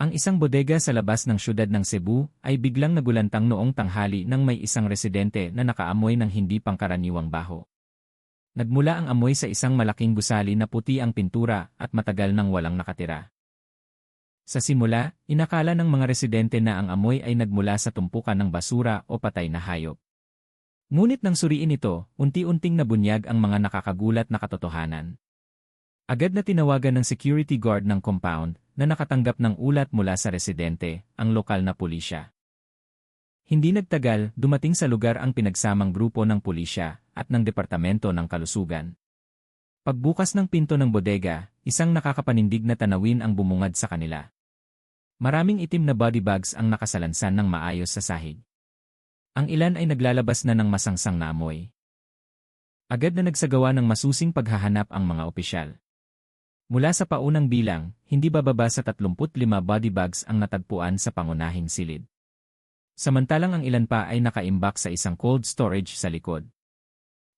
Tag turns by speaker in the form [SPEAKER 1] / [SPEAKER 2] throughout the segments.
[SPEAKER 1] Ang isang bodega sa labas ng siyudad ng Cebu ay biglang nagulantang noong tanghali nang may isang residente na nakaamoy ng hindi pangkaraniwang baho. Nagmula ang amoy sa isang malaking gusali na puti ang pintura at matagal nang walang nakatira. Sa simula, inakala ng mga residente na ang amoy ay nagmula sa tumpukan ng basura o patay na hayop. Ngunit nang suriin ito, unti-unting nabunyag ang mga nakakagulat na katotohanan. Agad na tinawagan ng security guard ng compound na nakatanggap ng ulat mula sa residente, ang lokal na pulisya. Hindi nagtagal, dumating sa lugar ang pinagsamang grupo ng pulisya at ng Departamento ng Kalusugan. Pagbukas ng pinto ng bodega, isang nakakapanindig na tanawin ang bumungad sa kanila. Maraming itim na body bags ang nakasalansan ng maayos sa sahig. Ang ilan ay naglalabas na ng masangsang na amoy. Agad na nagsagawa ng masusing paghahanap ang mga opisyal. Mula sa paunang bilang, hindi bababa sa 35 body bags ang natagpuan sa pangunahing silid. Samantalang ang ilan pa ay nakaimbak sa isang cold storage sa likod.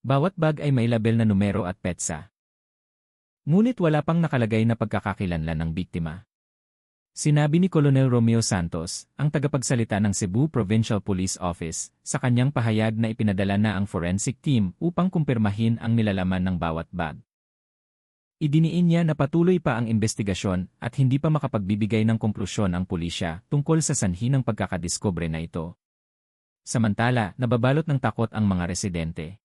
[SPEAKER 1] Bawat bag ay may label na numero at petsa. Ngunit wala pang nakalagay na pagkakakilanlan ng biktima. Sinabi ni Colonel Romeo Santos, ang tagapagsalita ng Cebu Provincial Police Office, sa kanyang pahayag na ipinadala na ang forensic team upang kumpirmahin ang nilalaman ng bawat bag. Idiniin niya na patuloy pa ang investigasyon at hindi pa makapagbibigay ng konklusyon ang pulisya tungkol sa sanhi ng pagkakadiskubre na ito. Samantala, nababalot ng takot ang mga residente.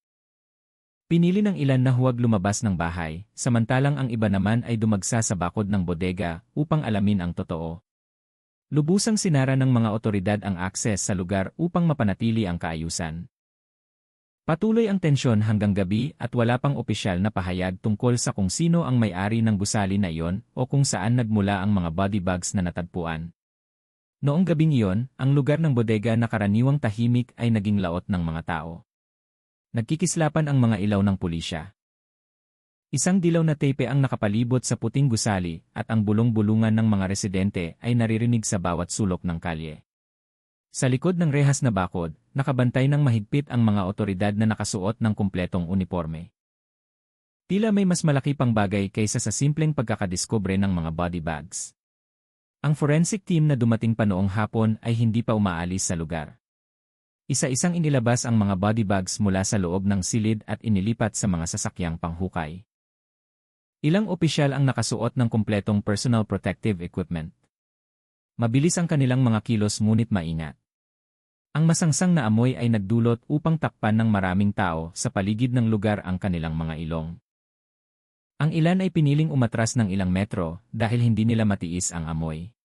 [SPEAKER 1] Pinili ng ilan na huwag lumabas ng bahay, samantalang ang iba naman ay dumagsa sa bakod ng bodega upang alamin ang totoo. Lubusang sinara ng mga otoridad ang akses sa lugar upang mapanatili ang kaayusan. Patuloy ang tensyon hanggang gabi at wala pang opisyal na pahayag tungkol sa kung sino ang may-ari ng gusali na iyon o kung saan nagmula ang mga body bags na natagpuan. Noong gabing iyon, ang lugar ng bodega na karaniwang tahimik ay naging laot ng mga tao. Nagkikislapan ang mga ilaw ng pulisya. Isang dilaw na tape ang nakapalibot sa puting gusali at ang bulong-bulungan ng mga residente ay naririnig sa bawat sulok ng kalye. Sa likod ng rehas na bakod, nakabantay ng mahigpit ang mga otoridad na nakasuot ng kumpletong uniforme. Tila may mas malaki pang bagay kaysa sa simpleng pagkakadiskubre ng mga body bags. Ang forensic team na dumating pa noong hapon ay hindi pa umaalis sa lugar. Isa-isang inilabas ang mga body bags mula sa loob ng silid at inilipat sa mga sasakyang panghukay. Ilang opisyal ang nakasuot ng kumpletong personal protective equipment. Mabilis ang kanilang mga kilos ngunit maingat. Ang masangsang na amoy ay nagdulot upang takpan ng maraming tao sa paligid ng lugar ang kanilang mga ilong. Ang ilan ay piniling umatras ng ilang metro dahil hindi nila matiis ang amoy.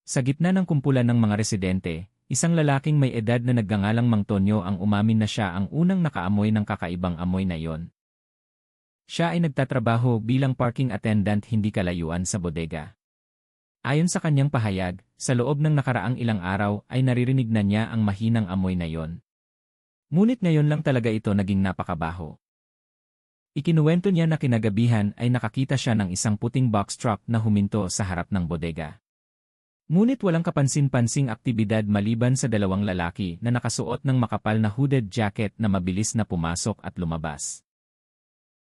[SPEAKER 1] Sa gitna ng kumpulan ng mga residente, isang lalaking may edad na nagngangalang Mang Tonyo ang umamin na siya ang unang nakaamoy ng kakaibang amoy na iyon. Siya ay nagtatrabaho bilang parking attendant hindi kalayuan sa bodega. Ayon sa kanyang pahayag, sa loob ng nakaraang ilang araw ay naririnig na niya ang mahinang amoy na iyon. Ngunit ngayon lang talaga ito naging napakabaho. Ikinuwento niya na kinagabihan ay nakakita siya ng isang puting box truck na huminto sa harap ng bodega. Ngunit walang kapansin-pansing aktibidad maliban sa dalawang lalaki na nakasuot ng makapal na hooded jacket na mabilis na pumasok at lumabas.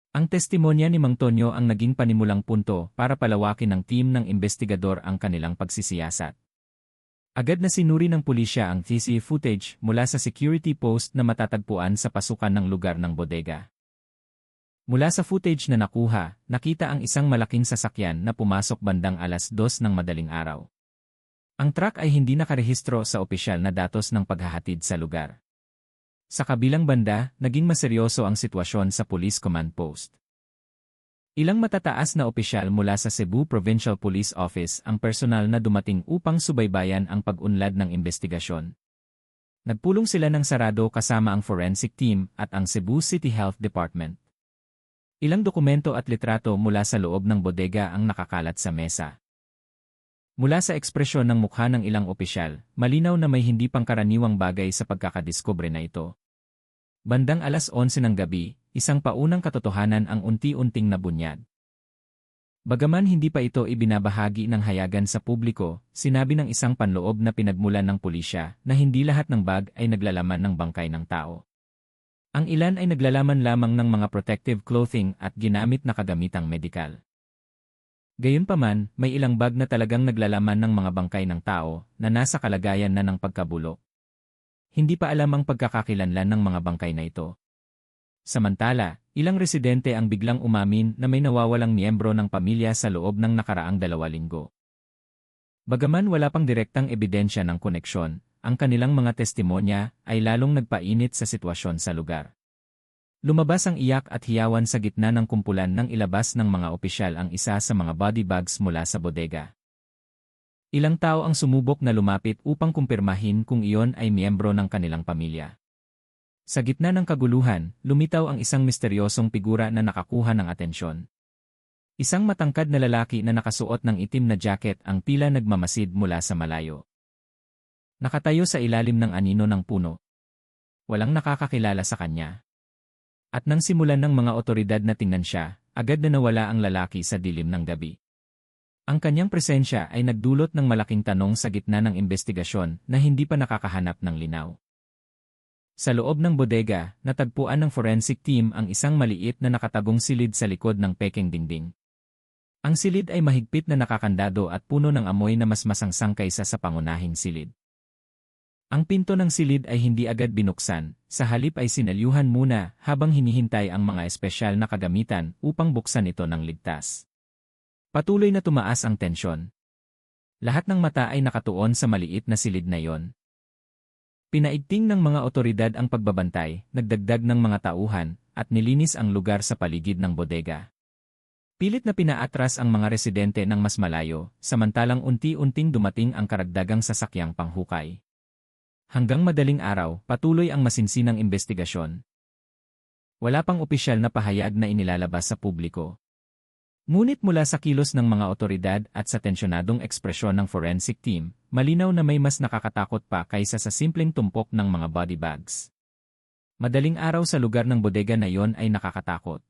[SPEAKER 1] Ang testimonya ni Mang Tonyo ang naging panimulang punto para palawakin ng team ng investigador ang kanilang pagsisiyasat. Agad na sinuri ng pulisya ang CCTV footage mula sa security post na matatagpuan sa pasukan ng lugar ng bodega. Mula sa footage na nakuha, nakita ang isang malaking sasakyan na pumasok bandang 2:00 ng madaling araw. Ang truck ay hindi nakarehistro sa opisyal na datos ng paghahatid sa lugar. Sa kabilang banda, naging maseryoso ang sitwasyon sa Police Command Post. Ilang matataas na opisyal mula sa Cebu Provincial Police Office ang personal na dumating upang subaybayan ang pag-unlad ng investigasyon. Nagpulong sila ng sarado kasama ang forensic team at ang Cebu City Health Department. Ilang dokumento at litrato mula sa loob ng bodega ang nakakalat sa mesa. Mula sa ekspresyon ng mukha ng ilang opisyal, malinaw na may hindi pangkaraniwang bagay sa pagkakadiskubre na ito. Bandang 11:00 ng gabi, isang paunang katotohanan ang unti-unting nabunyag. Bagaman hindi pa ito ibinabahagi ng hayagan sa publiko, sinabi ng isang panloob na pinagmulan ng pulisya na hindi lahat ng bag ay naglalaman ng bangkay ng tao. Ang ilan ay naglalaman lamang ng mga protective clothing at ginamit na kagamitang medikal. Gayunpaman, may ilang bag na talagang naglalaman ng mga bangkay ng tao na nasa kalagayan na ng pagkabulok. Hindi pa alam ang pagkakakilanlan ng mga bangkay na ito. Samantala, ilang residente ang biglang umamin na may nawawalang miyembro ng pamilya sa loob ng nakaraang 2 linggo. Bagaman wala pang direktang ebidensya ng koneksyon, ang kanilang mga testimonya ay lalong nagpainit sa sitwasyon sa lugar. Lumabas ang iyak at hiyawan sa gitna ng kumpulan nang ilabas ng mga opisyal ang isa sa mga body bags mula sa bodega. Ilang tao ang sumubok na lumapit upang kumpirmahin kung iyon ay miyembro ng kanilang pamilya. Sa gitna ng kaguluhan, lumitaw ang isang misteryosong figura na nakakuha ng atensyon. Isang matangkad na lalaki na nakasuot ng itim na jacket ang tila nagmamasid mula sa malayo. Nakatayo sa ilalim ng anino ng puno. Walang nakakakilala sa kanya. At nang simulan ng mga otoridad na tingnan siya, agad na nawala ang lalaki sa dilim ng gabi. Ang kanyang presensya ay nagdulot ng malaking tanong sa gitna ng investigasyon na hindi pa nakakahanap ng linaw. Sa loob ng bodega, natagpuan ng forensic team ang isang maliit na nakatagong silid sa likod ng pekeng dingding. Ang silid ay mahigpit na nakakandado at puno ng amoy na mas masangsang kaysa sa pangunahing silid. Ang pinto ng silid ay hindi agad binuksan, sa halip ay sinalyuhan muna habang hinihintay ang mga espesyal na kagamitan upang buksan ito ng ligtas. Patuloy na tumaas ang tensyon. Lahat ng mata ay nakatuon sa maliit na silid na iyon. Pinaigting ng mga otoridad ang pagbabantay, nagdagdag ng mga tauhan, at nilinis ang lugar sa paligid ng bodega. Pilit na pinaatras ang mga residente ng mas malayo, samantalang unti-unting dumating ang karagdagang sasakyang panghukay. Hanggang madaling araw, patuloy ang masinsinang investigasyon. Wala pang opisyal na pahayag na inilalabas sa publiko. Ngunit mula sa kilos ng mga otoridad at sa tensyonadong ekspresyon ng forensic team, malinaw na may mas nakakatakot pa kaysa sa simpleng tumpok ng mga body bags. Madaling araw sa lugar ng bodega na iyon ay nakakatakot.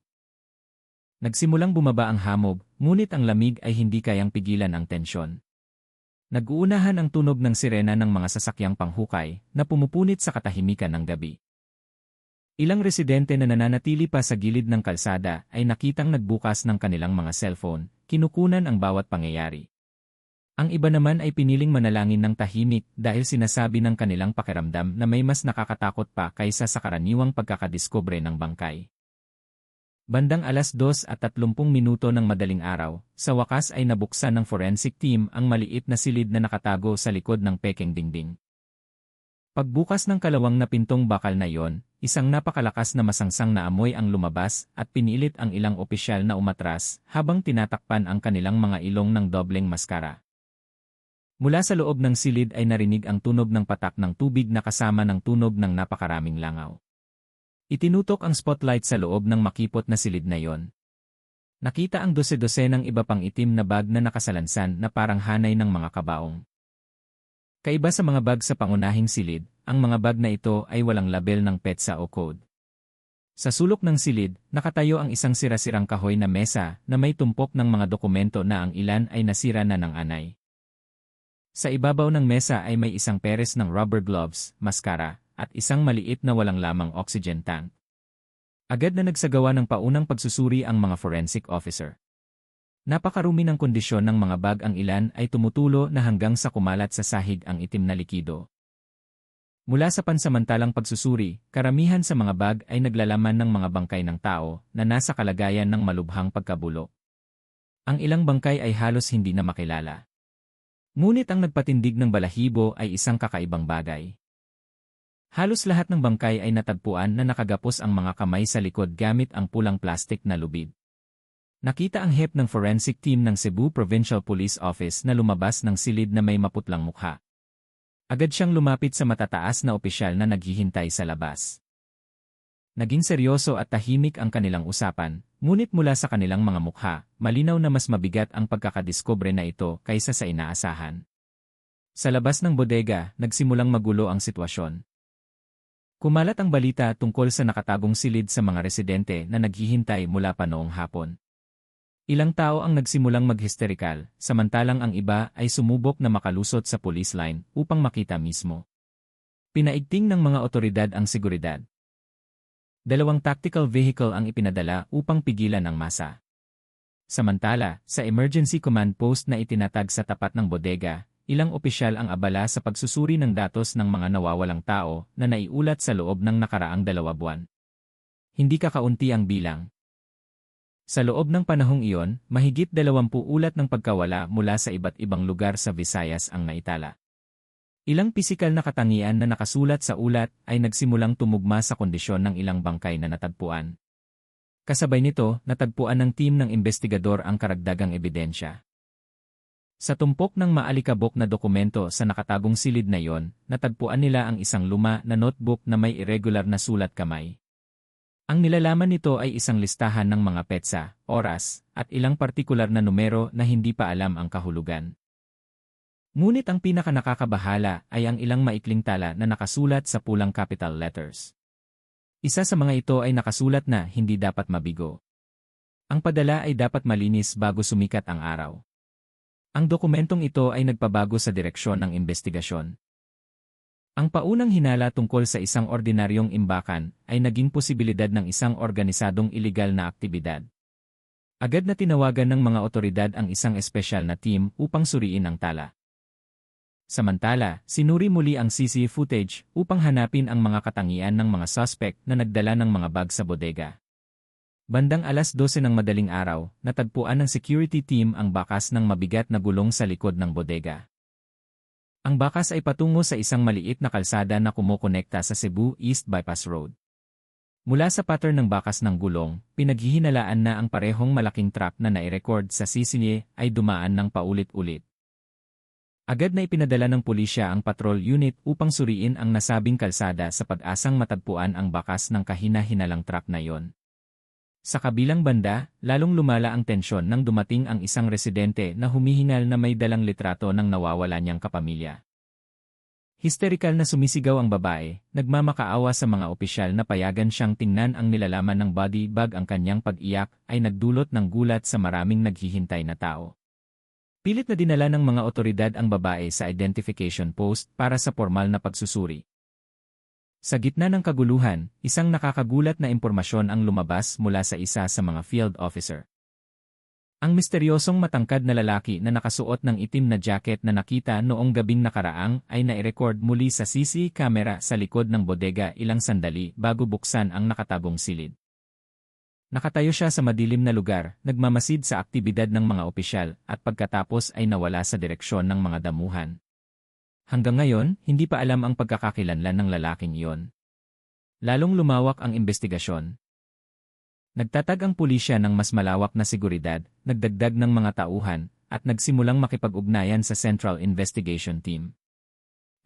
[SPEAKER 1] Nagsimulang bumaba ang hamog, ngunit ang lamig ay hindi kayang pigilan ang tensyon. Nag-uunahan ang tunog ng sirena ng mga sasakyang panghukay na pumupunit sa katahimikan ng gabi. Ilang residente na nananatili pa sa gilid ng kalsada ay nakitang nagbukas ng kanilang mga cellphone, kinukunan ang bawat pangyayari. Ang iba naman ay piniling manalangin ng tahimik dahil sinasabi ng kanilang pakiramdam na may mas nakakatakot pa kaysa sa karaniwang pagkakadiskubre ng bangkay. Bandang 2:30 ng madaling araw, sa wakas ay nabuksan ng forensic team ang maliit na silid na nakatago sa likod ng pekeng dingding. Pagbukas ng kalawang na pintong bakal na iyon, isang napakalakas na masangsang na amoy ang lumabas at pinilit ang ilang opisyal na umatras habang tinatakpan ang kanilang mga ilong ng dobleng maskara. Mula sa loob ng silid ay narinig ang tunog ng patak ng tubig na kasama ng tunog ng napakaraming langaw. Itinutok ang spotlight sa loob ng makipot na silid na iyon. Nakita ang dose-dosenang iba pang itim na bag na nakasalansan na parang hanay ng mga kabaong. Kaiba sa mga bag sa pangunahing silid, ang mga bag na ito ay walang label ng petsa o code. Sa sulok ng silid, nakatayo ang isang sira-sirang kahoy na mesa na may tumpok ng mga dokumento na ang ilan ay nasira na ng anay. Sa ibabaw ng mesa ay may isang peres ng rubber gloves, maskara, at isang maliit na walang lamang oxygen tank. Agad na nagsagawa ng paunang pagsusuri ang mga forensic officer. Napakarumi ng kondisyon ng mga bag, ang ilan ay tumutulo na hanggang sa kumalat sa sahig ang itim na likido. Mula sa pansamantalang pagsusuri, karamihan sa mga bag ay naglalaman ng mga bangkay ng tao na nasa kalagayan ng malubhang pagkabulok. Ang ilang bangkay ay halos hindi na makilala. Ngunit ang nagpatindig ng balahibo ay isang kakaibang bagay. Halos lahat ng bangkay ay natagpuan na nakagapos ang mga kamay sa likod gamit ang pulang plastik na lubid. Nakita ang hepe ng forensic team ng Cebu Provincial Police Office na lumabas ng silid na may maputlang mukha. Agad siyang lumapit sa matataas na opisyal na naghihintay sa labas. Naging seryoso at tahimik ang kanilang usapan, ngunit mula sa kanilang mga mukha, malinaw na mas mabigat ang pagkakadiskubre na ito kaysa sa inaasahan. Sa labas ng bodega, nagsimulang magulo ang sitwasyon. Kumalat ang balita tungkol sa nakatagong silid sa mga residente na naghihintay mula pa noong hapon. Ilang tao ang nagsimulang maghisterikal, samantalang ang iba ay sumubok na makalusot sa police line upang makita mismo. Pinaigting ng mga otoridad ang seguridad. 2 tactical vehicle ang ipinadala upang pigilan ang masa. Samantala, sa emergency command post na itinatag sa tapat ng bodega, ilang opisyal ang abala sa pagsusuri ng datos ng mga nawawalang tao na naiulat sa loob ng nakaraang 2 buwan. Hindi kakaunti ang bilang. Sa loob ng panahong iyon, mahigit 20 ulat ng pagkawala mula sa iba't ibang lugar sa Visayas ang naitala. Ilang pisikal na katangian na nakasulat sa ulat ay nagsimulang tumugma sa kondisyon ng ilang bangkay na natagpuan. Kasabay nito, natagpuan ng team ng investigador ang karagdagang ebidensya. Sa tumpok ng maalikabok na dokumento sa nakatagong silid na iyon, natagpuan nila ang isang luma na notebook na may irregular na sulat kamay. Ang nilalaman nito ay isang listahan ng mga petsa, oras, at ilang partikular na numero na hindi pa alam ang kahulugan. Ngunit ang pinakanakakabahala ay ang ilang maikling tala na nakasulat sa pulang capital letters. Isa sa mga ito ay nakasulat na hindi dapat mabigo. Ang padala ay dapat malinis bago sumikat ang araw. Ang dokumentong ito ay nagpabago sa direksyon ng investigasyon. Ang paunang hinala tungkol sa isang ordinaryong imbakan ay naging posibilidad ng isang organisadong iligal na aktibidad. Agad na tinawagan ng mga otoridad ang isang espesyal na team upang suriin ang tala. Samantala, sinuri muli ang CCTV footage upang hanapin ang mga katangian ng mga suspect na nagdala ng mga bag sa bodega. Bandang 12:00 ng madaling araw, natagpuan ng security team ang bakas ng mabigat na gulong sa likod ng bodega. Ang bakas ay patungo sa isang maliit na kalsada na kumokonekta sa Cebu East Bypass Road. Mula sa pattern ng bakas ng gulong, pinaghihinalaan na ang parehong malaking truck na nairecord sa CCTV ay dumaan ng paulit-ulit. Agad na ipinadala ng pulisya ang patrol unit upang suriin ang nasabing kalsada sa pag-asang matagpuan ang bakas ng kahina-hinalang truck na iyon. Sa kabilang banda, lalong lumala ang tensyon nang dumating ang isang residente na humihingal na may dalang litrato ng nawawala niyang kapamilya. Histerikal na sumisigaw ang babae, nagmamakaawa sa mga opisyal na payagan siyang tingnan ang nilalaman ng body bag. Ang kanyang pag-iyak ay nagdulot ng gulat sa maraming naghihintay na tao. Pilit na dinala ng mga otoridad ang babae sa identification post para sa formal na pagsusuri. Sa gitna ng kaguluhan, isang nakakagulat na impormasyon ang lumabas mula sa isa sa mga field officer. Ang misteryosong matangkad na lalaki na nakasuot ng itim na jacket na nakita noong gabing nakaraang ay nairecord muli sa CCTV camera sa likod ng bodega ilang sandali bago buksan ang nakatagong silid. Nakatayo siya sa madilim na lugar, nagmamasid sa aktibidad ng mga opisyal, at pagkatapos ay nawala sa direksyon ng mga damuhan. Hanggang ngayon, hindi pa alam ang pagkakakilanlan ng lalaking iyon. Lalong lumawak ang investigasyon. Nagtatag ang pulisya ng mas malawak na seguridad, nagdagdag ng mga tauhan, at nagsimulang makipag-ugnayan sa Central Investigation Team.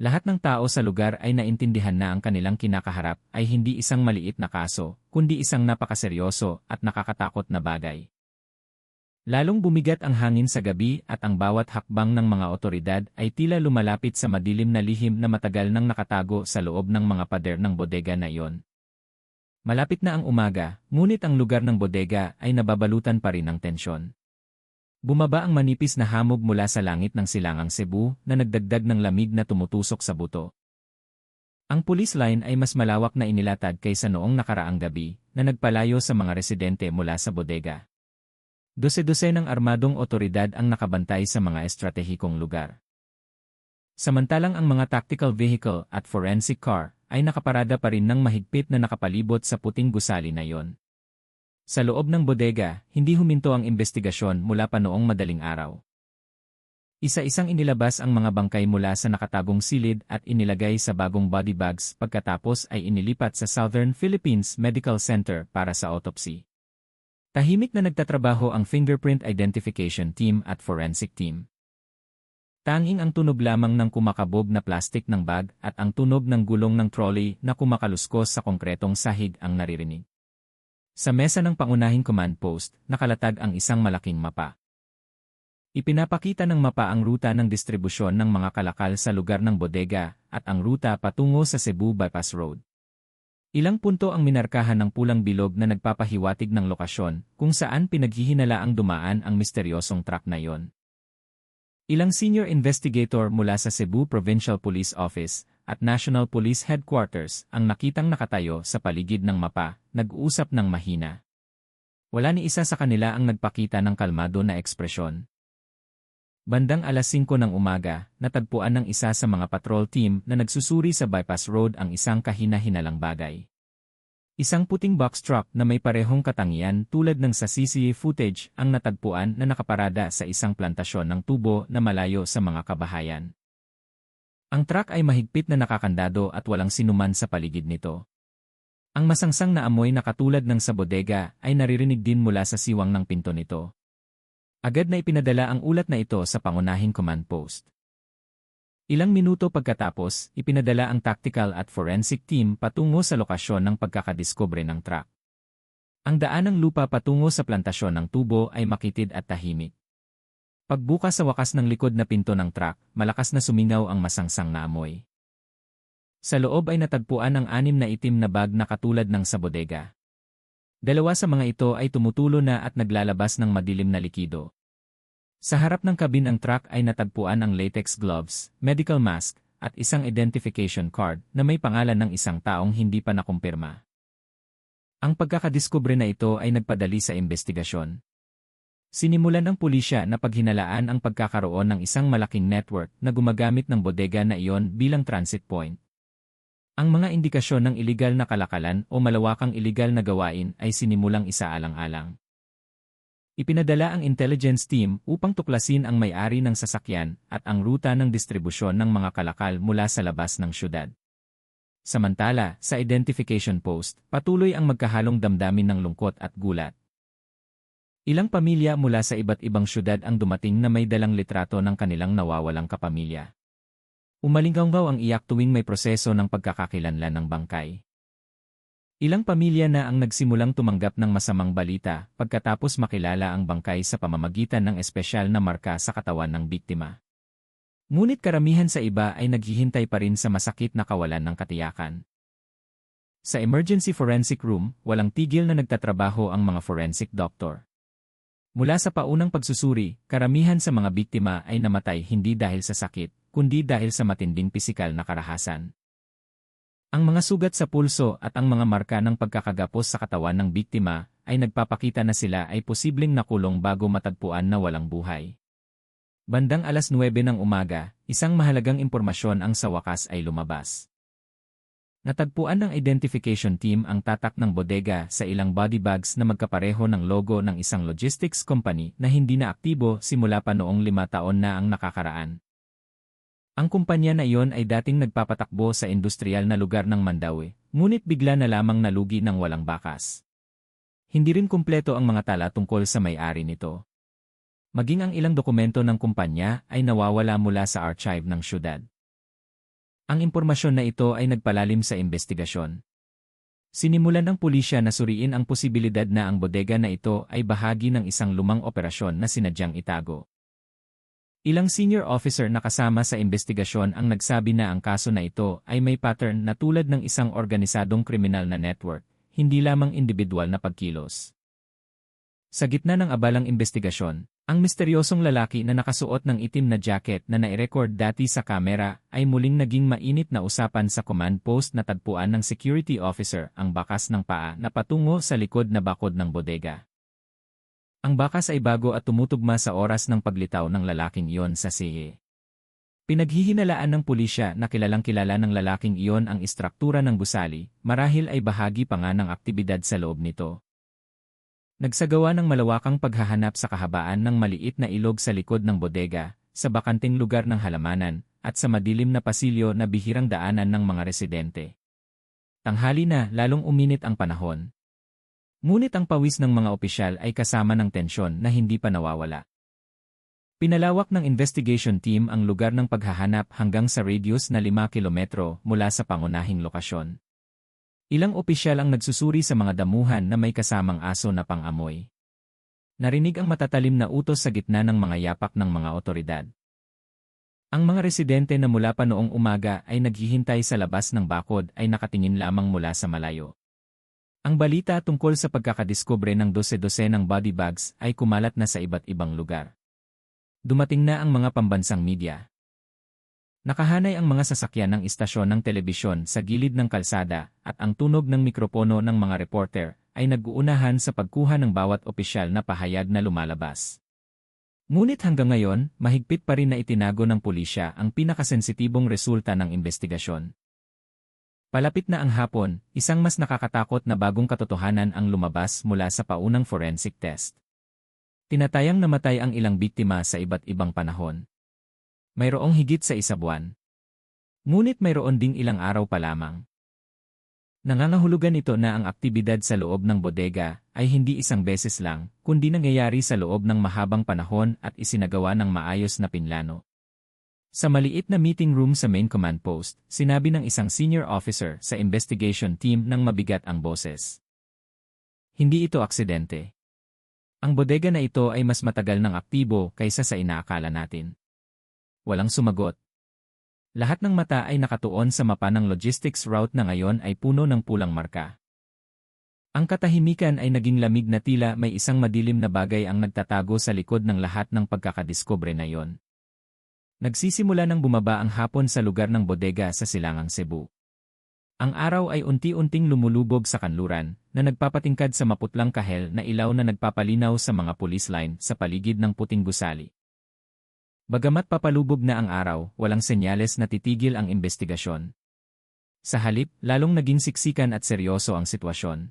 [SPEAKER 1] Lahat ng tao sa lugar ay naintindihan na ang kanilang kinakaharap ay hindi isang maliit na kaso, kundi isang napakaseryoso at nakakatakot na bagay. Lalong bumigat ang hangin sa gabi at ang bawat hakbang ng mga otoridad ay tila lumalapit sa madilim na lihim na matagal nang nakatago sa loob ng mga pader ng bodega na iyon. Malapit na ang umaga, ngunit ang lugar ng bodega ay nababalutan pa rin ng tensyon. Bumaba ang manipis na hamog mula sa langit ng silangang Cebu na nagdagdag ng lamig na tumutusok sa buto. Ang police line ay mas malawak na inilatag kaysa noong nakaraang gabi na nagpalayo sa mga residente mula sa bodega. Dose-dose ng armadong otoridad ang nakabantay sa mga estratehikong lugar. Samantalang ang mga tactical vehicle at forensic car ay nakaparada pa rin ng mahigpit na nakapalibot sa puting gusali na iyon. Sa loob ng bodega, hindi huminto ang investigasyon mula pa noong madaling araw. Isa-isang inilabas ang mga bangkay mula sa nakatagong silid at inilagay sa bagong body bags pagkatapos ay inilipat sa Southern Philippines Medical Center para sa autopsy. Tahimik na nagtatrabaho ang fingerprint identification team at forensic team. Tanging ang tunog lamang ng kumakabog na plastik ng bag at ang tunog ng gulong ng trolley na kumakaluskos sa konkretong sahig ang naririnig. Sa mesa ng pangunahing command post, nakalatag ang isang malaking mapa. Ipinapakita ng mapa ang ruta ng distribusyon ng mga kalakal sa lugar ng bodega at ang ruta patungo sa Cebu Bypass Road. Ilang punto ang minarkahan ng pulang bilog na nagpapahiwatig ng lokasyon kung saan pinaghihinalaang dumaan ang misteryosong truck na iyon. Ilang senior investigator mula sa Cebu Provincial Police Office at National Police Headquarters ang nakitang nakatayo sa paligid ng mapa, nag-uusap ng mahina. Wala ni isa sa kanila ang nagpakita ng kalmado na ekspresyon. Bandang alas 5 ng umaga, natagpuan ng isa sa mga patrol team na nagsusuri sa bypass road ang isang kahina-hinalang bagay. Isang puting box truck na may parehong katangian tulad ng sa CCTV footage ang natagpuan na nakaparada sa isang plantasyon ng tubo na malayo sa mga kabahayan. Ang truck ay mahigpit na nakakandado at walang sinuman sa paligid nito. Ang masangsang na amoy na katulad ng sa bodega ay naririnig din mula sa siwang ng pinto nito. Agad na ipinadala ang ulat na ito sa pangunahing command post. Ilang minuto pagkatapos, ipinadala ang tactical at forensic team patungo sa lokasyon ng pagkakadiskubre ng truck. Ang daan ng lupa patungo sa plantasyon ng tubo ay makitid at tahimik. Pagbukas sa wakas ng likod na pinto ng truck, malakas na sumingaw ang masangsang na amoy. Sa loob ay natagpuan ang 6 na itim na bag na katulad ng sa bodega. 2 sa mga ito ay tumutulo na at naglalabas ng madilim na likido. Sa harap ng kabin ng truck ay natagpuan ang latex gloves, medical mask, at isang identification card na may pangalan ng isang taong hindi pa nakumpirma. Ang pagkakadiskubre na ito ay nagpadali sa investigasyon. Sinimulan ng pulisya na paghinalaan ang pagkakaroon ng isang malaking network na gumagamit ng bodega na iyon bilang transit point. Ang mga indikasyon ng iligal na kalakalan o malawakang iligal na gawain ay sinimulang isaalang-alang. Ipinadala ang intelligence team upang tuklasin ang may-ari ng sasakyan at ang ruta ng distribusyon ng mga kalakal mula sa labas ng syudad. Samantala, sa identification post, patuloy ang magkahalong damdamin ng lungkot at gulat. Ilang pamilya mula sa iba't ibang syudad ang dumating na may dalang litrato ng kanilang nawawalang kapamilya. Umalinggaw ang iyak tuwing may proseso ng pagkakakilanlan ng bangkay. Ilang pamilya na ang nagsimulang tumanggap ng masamang balita pagkatapos makilala ang bangkay sa pamamagitan ng espesyal na marka sa katawan ng biktima. Ngunit karamihan sa iba ay naghihintay pa rin sa masakit na kawalan ng katiyakan. Sa emergency forensic room, walang tigil na nagtatrabaho ang mga forensic doctor. Mula sa paunang pagsusuri, karamihan sa mga biktima ay namatay hindi dahil sa sakit, kundi dahil sa matinding pisikal na karahasan. Ang mga sugat sa pulso at ang mga marka ng pagkakagapos sa katawan ng biktima ay nagpapakita na sila ay posibleng nakulong bago matagpuan na walang buhay. Bandang alas 9 ng umaga, isang mahalagang impormasyon ang sa wakas ay lumabas. Natagpuan ng identification team ang tatak ng bodega sa ilang body bags na magkapareho ng logo ng isang logistics company na hindi na aktibo simula pa noong 5 taon na ang nakakaraan. Ang kumpanya na iyon ay dating nagpapatakbo sa industrial na lugar ng Mandaue, ngunit bigla na lamang nalugi ng walang bakas. Hindi rin kumpleto ang mga tala tungkol sa may-ari nito. Maging ang ilang dokumento ng kumpanya ay nawawala mula sa archive ng syudad. Ang impormasyon na ito ay nagpalalim sa investigasyon. Sinimulan ng pulisya na suriin ang posibilidad na ang bodega na ito ay bahagi ng isang lumang operasyon na sinadyang itago. Ilang senior officer na kasama sa investigasyon ang nagsabi na ang kaso na ito ay may pattern na tulad ng isang organisadong kriminal na network, hindi lamang individual na pagkilos. Sa gitna ng abalang investigasyon, ang misteryosong lalaki na nakasuot ng itim na jacket na nai-record dati sa kamera ay muling naging mainit na usapan sa command post na tagpuan ng security officer ang bakas ng paa na patungo sa likod na bakod ng bodega. Ang bakas ay bago at tumutugma sa oras ng paglitaw ng lalaking iyon sa siye. Pinaghihinalaan ng pulisya na kilalang-kilala ng lalaking iyon ang istruktura ng gusali, marahil ay bahagi pa nga ng aktibidad sa loob nito. Nagsagawa ng malawakang paghahanap sa kahabaan ng maliit na ilog sa likod ng bodega, sa bakanting lugar ng halamanan, at sa madilim na pasilyo na bihirang daanan ng mga residente. Tanghali na, lalong uminit ang panahon. Ngunit ang pawis ng mga opisyal ay kasama ng tensyon na hindi pa nawawala. Pinalawak ng investigation team ang lugar ng paghahanap hanggang sa radius na 5 kilometro mula sa pangunahing lokasyon. Ilang opisyal ang nagsusuri sa mga damuhan na may kasamang aso na pang-amoy. Narinig ang matatalim na utos sa gitna ng mga yapak ng mga otoridad. Ang mga residente na mula pa noong umaga ay naghihintay sa labas ng bakod ay nakatingin lamang mula sa malayo. Ang balita tungkol sa pagkakadiskubre ng 12 ng body bags ay kumalat na sa iba't ibang lugar. Dumating na ang mga pambansang media. Nakahanay ang mga sasakyan ng istasyon ng telebisyon sa gilid ng kalsada at ang tunog ng mikropono ng mga reporter ay nag-uunahan sa pagkuha ng bawat opisyal na pahayag na lumalabas. Ngunit hanggang ngayon, mahigpit pa rin na itinago ng pulisya ang pinakasensitibong resulta ng investigasyon. Palapit na ang hapon, isang mas nakakatakot na bagong katotohanan ang lumabas mula sa paunang forensic test. Tinatayang namatay ang ilang biktima sa iba't ibang panahon. Mayroong higit sa 1 buwan. Ngunit mayroon ding ilang araw pa lamang. Nangangahulugan ito na ang aktibidad sa loob ng bodega ay hindi isang beses lang, kundi nangyayari sa loob ng mahabang panahon at isinagawa ng maayos na pinlano. Sa maliit na meeting room sa main command post, sinabi ng isang senior officer sa investigation team ng mabigat ang boses. Hindi ito aksidente. Ang bodega na ito ay mas matagal ng aktibo kaysa sa inaakala natin. Walang sumagot. Lahat ng mata ay nakatuon sa mapa ng logistics route na ngayon ay puno ng pulang marka. Ang katahimikan ay naging lamig na tila may isang madilim na bagay ang nagtatago sa likod ng lahat ng pagkakadiskubre na yon. Nagsisimula ng bumaba ang hapon sa lugar ng bodega sa Silangang Cebu. Ang araw ay unti-unting lumulubog sa kanluran, na nagpapatingkad sa maputlang kahel na ilaw na nagpapalinaw sa mga police line sa paligid ng puting gusali. Bagamat papalubog na ang araw, walang senyales na titigil ang investigasyon. Sa halip, lalong naging siksikan at seryoso ang sitwasyon.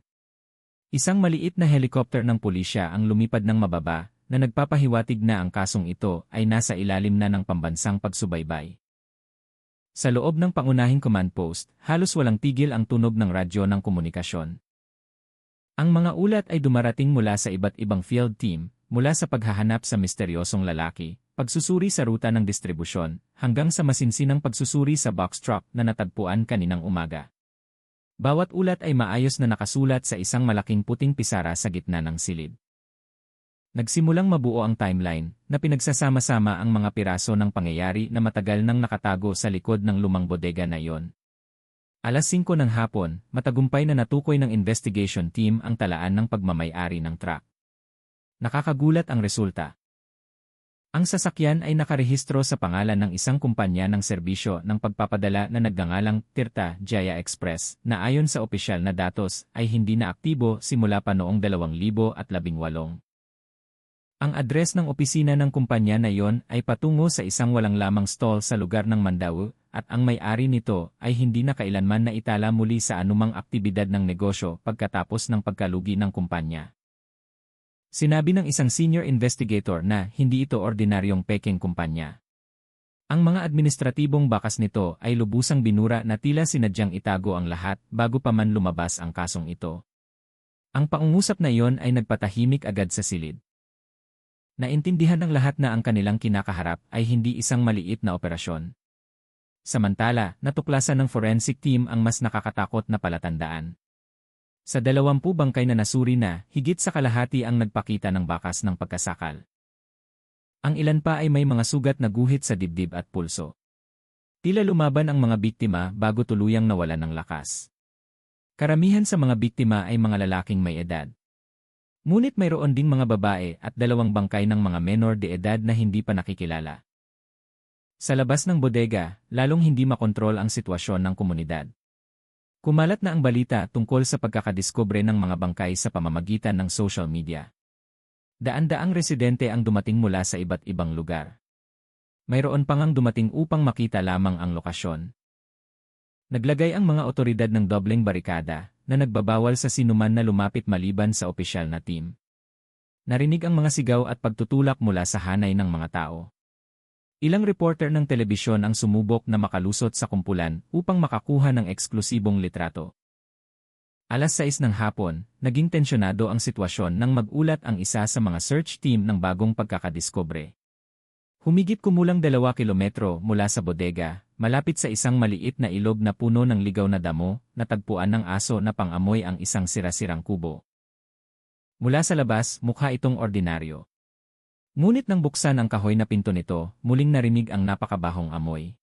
[SPEAKER 1] Isang maliit na helicopter ng pulisya ang lumipad ng mababa, na nagpapahiwatig na ang kasong ito ay nasa ilalim na ng pambansang pagsubaybay. Sa loob ng pangunahing command post, halos walang tigil ang tunog ng radyo ng komunikasyon. Ang mga ulat ay dumarating mula sa iba't ibang field team, mula sa paghahanap sa misteryosong lalaki, pagsusuri sa ruta ng distribusyon, hanggang sa masinsinang pagsusuri sa box truck na natagpuan kaninang umaga. Bawat ulat ay maayos na nakasulat sa isang malaking puting pisara sa gitna ng silid. Nagsimulang mabuo ang timeline, na pinagsasama-sama ang mga piraso ng pangyayari na matagal nang nakatago sa likod ng lumang bodega na iyon. 5:00 ng hapon, matagumpay na natukoy ng investigation team ang talaan ng pagmamay-ari ng truck. Nakakagulat ang resulta. Ang sasakyan ay nakarehistro sa pangalan ng isang kumpanya ng serbisyo ng pagpapadala na nagngangalang Tirta Jaya Express, na ayon sa opisyal na datos ay hindi na aktibo simula pa noong 2018. Ang address ng opisina ng kumpanya na iyon ay patungo sa isang walang lamang stall sa lugar ng Mandaue, at ang may-ari nito ay hindi na kailanman naitala muli sa anumang aktibidad ng negosyo pagkatapos ng pagkalugi ng kumpanya. Sinabi ng isang senior investigator na hindi ito ordinaryong pekeng kumpanya. Ang mga administratibong bakas nito ay lubusang binura na tila sinadyang itago ang lahat bago pa man lumabas ang kasong ito. Ang pangungusap na iyon ay nagpatahimik agad sa silid. Naintindihan ng lahat na ang kanilang kinakaharap ay hindi isang maliit na operasyon. Samantala, natuklasan ng forensic team ang mas nakakatakot na palatandaan. Sa 20 bangkay na nasuri na, higit sa kalahati ang nagpakita ng bakas ng pagkasakal. Ang ilan pa ay may mga sugat na guhit sa dibdib at pulso. Tila lumaban ang mga biktima bago tuluyang nawalan ng lakas. Karamihan sa mga biktima ay mga lalaking may edad. Ngunit mayroon ding mga babae at 2 bangkay ng mga menor de edad na hindi pa nakikilala. Sa labas ng bodega, lalong hindi makontrol ang sitwasyon ng komunidad. Kumalat na ang balita tungkol sa pagkakadiskubre ng mga bangkay sa pamamagitan ng social media. Daan-daang residente ang dumating mula sa iba't ibang lugar. Mayroon pang ang dumating upang makita lamang ang lokasyon. Naglagay ang mga otoridad ng dobleng barikada, na nagbabawal sa sinuman na lumapit maliban sa opisyal na team. Narinig ang mga sigaw at pagtutulak mula sa hanay ng mga tao. Ilang reporter ng telebisyon ang sumubok na makalusot sa kumpulan upang makakuha ng eksklusibong litrato. 6:00 ng hapon, naging tensyonado ang sitwasyon nang mag-ulat ang isa sa mga search team ng bagong pagkakadiskubre. Humigit kumulang 2 kilometro mula sa bodega, malapit sa isang maliit na ilog na puno ng ligaw na damo, natagpuan ng aso na pang-amoy ang isang sira-sirang kubo. Mula sa labas, mukha itong ordinaryo. Ngunit nang buksan ang kahoy na pinto nito, muling narinig ang napakabahong amoy.